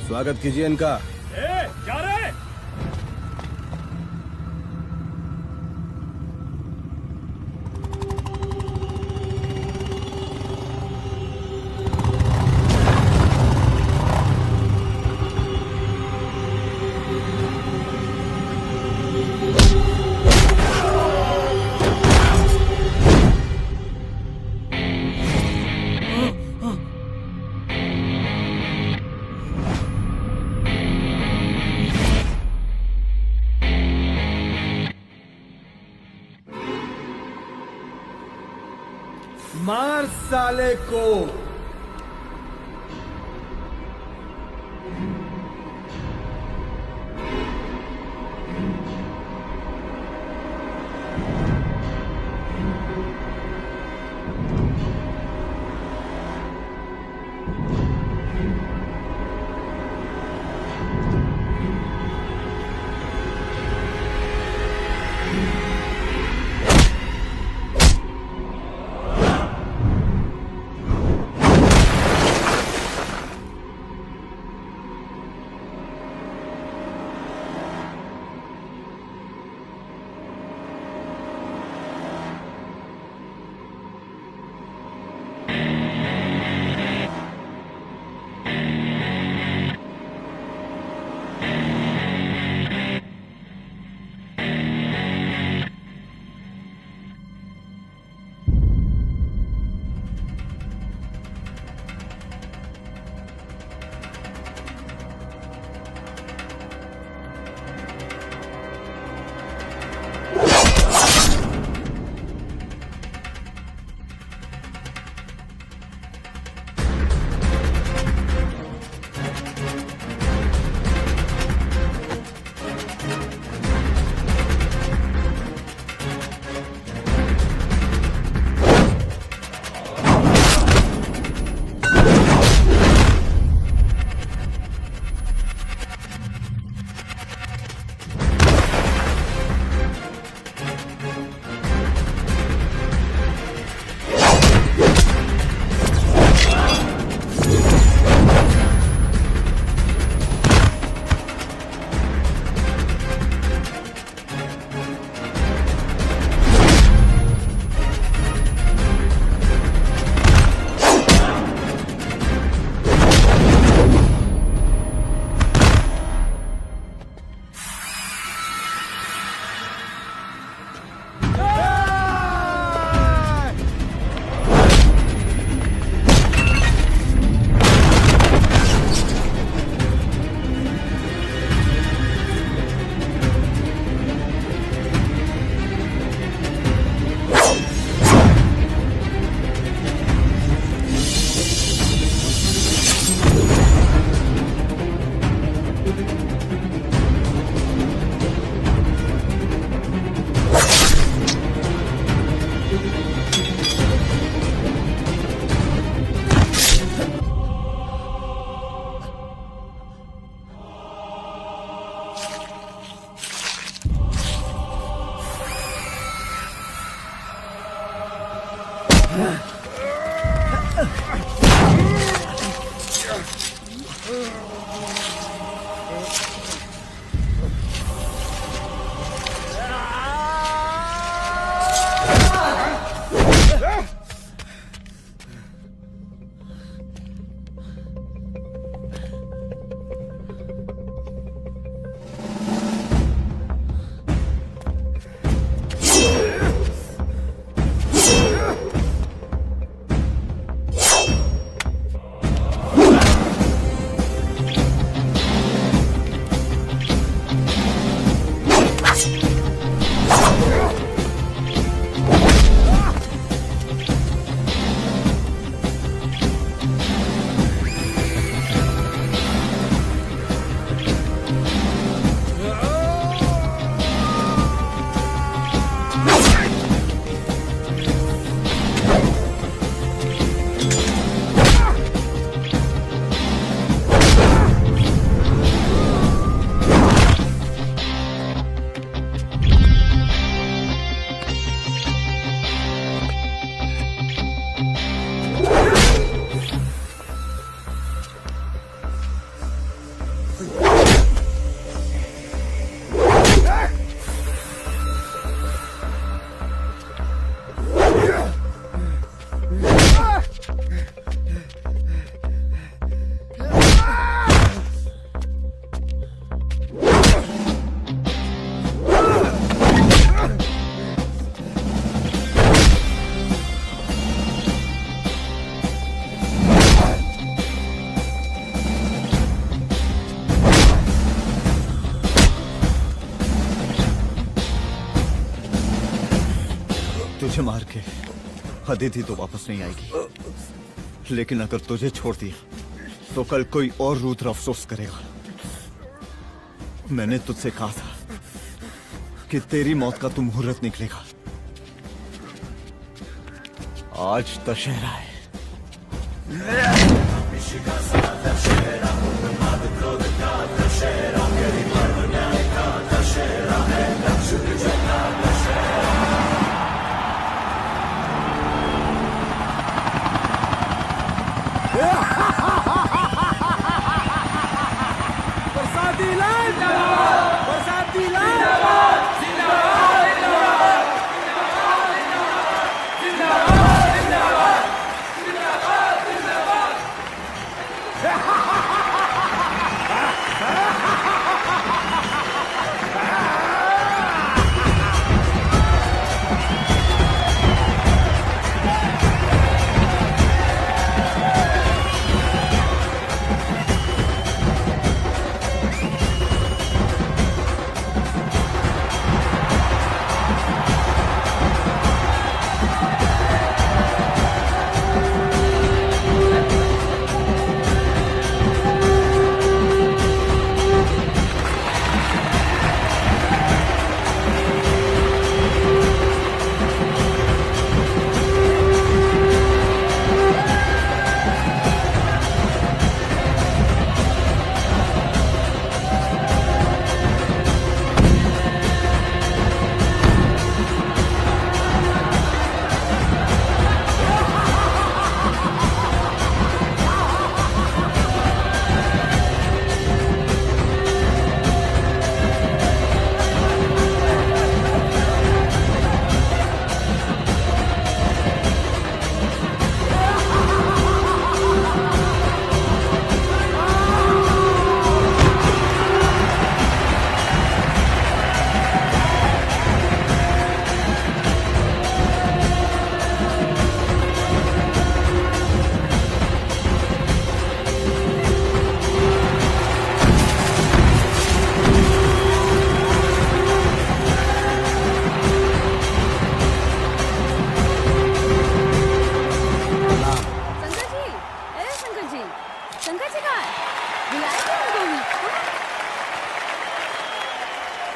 स्वागत कीजिए इनका। क्या रहे? मार साले को। मुझे मार के अदिति तो वापस नहीं आएगी, लेकिन अगर तुझे छोड़ दिया तो कल कोई और रुद्र अफसोस करेगा। मैंने तुझसे कहा था कि तेरी मौत का तो मुहूर्त निकलेगा। आज दशहरा है। बरसाती लाल बरसाती लाल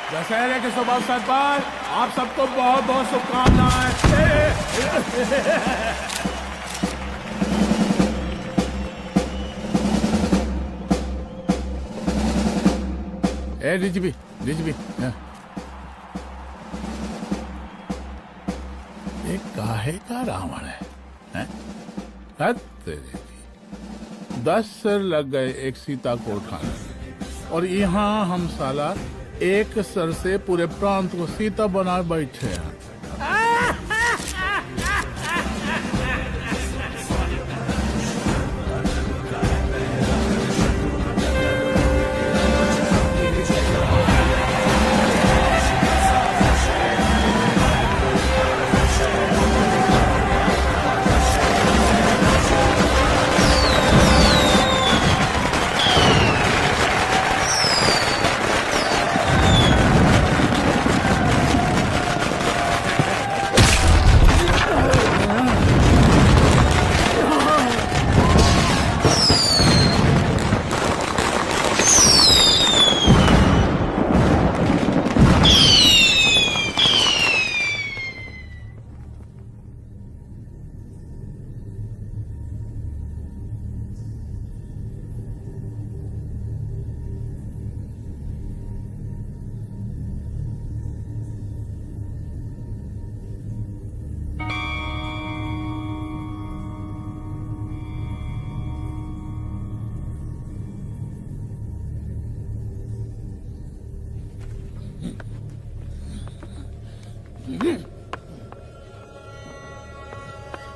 दशहरे के शुभ अवसर पर आप सबको बहुत बहुत शुभकामनाएं। ए डीजीपी ये काहे का रावण है? हद तेरे की। 10 सिर लग गए एक सीता को उठाने, और यहाँ हम साला एक सर से पूरे प्रांत को सीता बना बैठे हैं।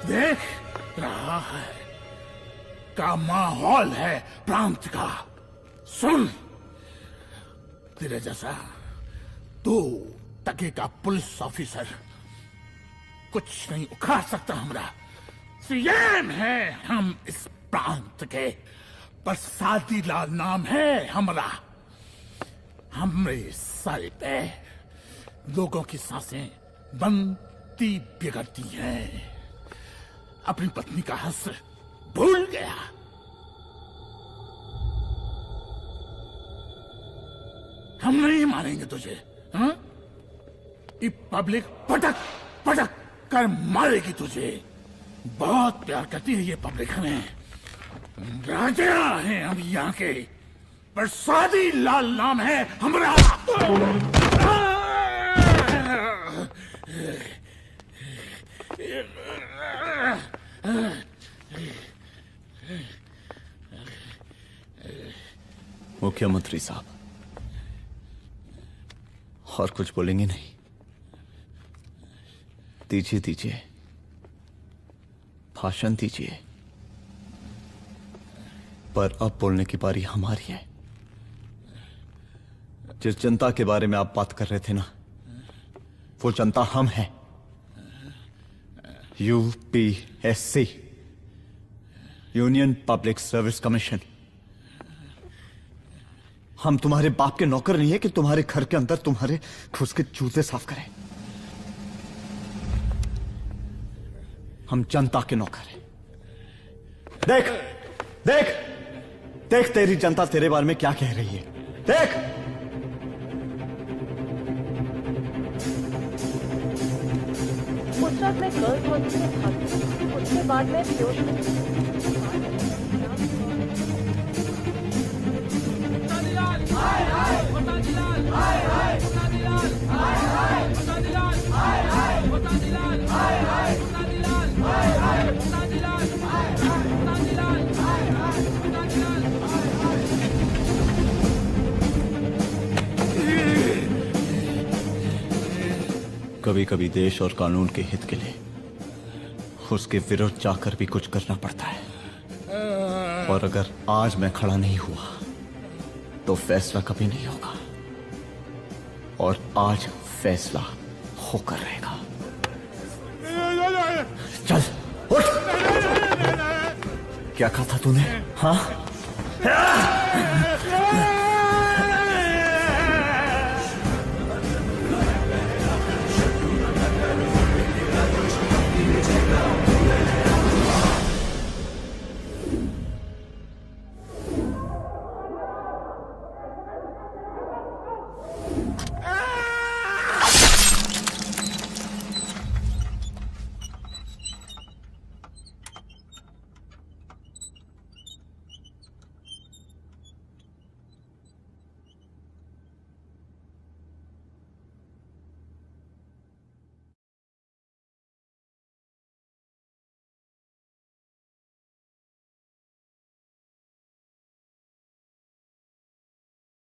देख रहा है का माहौल है प्रांत का। सुन, तेरे जैसा तू टके का पुलिस ऑफिसर कुछ नहीं उखाड़ सकता। हमरा सीएम है हम इस प्रांत के, बरसाती लाल नाम है हमरा। हमरे सर पे लोगों की सांसें बंद गलती बिगड़ती है। अपनी पत्नी का हक भूल गया। हम नहीं मारेंगे तुझे। हाँ? ये पब्लिक पटक पटक कर मारेगी तुझे। बहुत प्यार करती है ये पब्लिक हमें। राजा हैं हम यहाँ के, प्रसादी लाल नाम है हमारा। मुख्यमंत्री साहब, और कुछ बोलेंगे नहीं? दीजिए दीजिए, भाषण दीजिए। पर अब बोलने की बारी हमारी है। जिस जनता के बारे में आप बात कर रहे थे ना, वो जनता हम हैं। UPSC, union public service commission. हम तुम्हारे बाप के नौकर नहीं है कि तुम्हारे घर के अंदर तुम्हारे घुस के जूते साफ करें। हम जनता के नौकर हैं। देख देख देख, तेरी जनता तेरे बारे में क्या कह रही है। देख, उस रात मैं गर्ल्स हॉस्टल में भागी, उसके बाद मैं कभी कभी देश और कानून के हित के लिए उसके विरुद्ध जाकर भी कुछ करना पड़ता है। और अगर आज मैं खड़ा नहीं हुआ तो फैसला कभी नहीं होगा, और आज फैसला होकर रहेगा। चल उठ। क्या कहा था तूने? हाँ?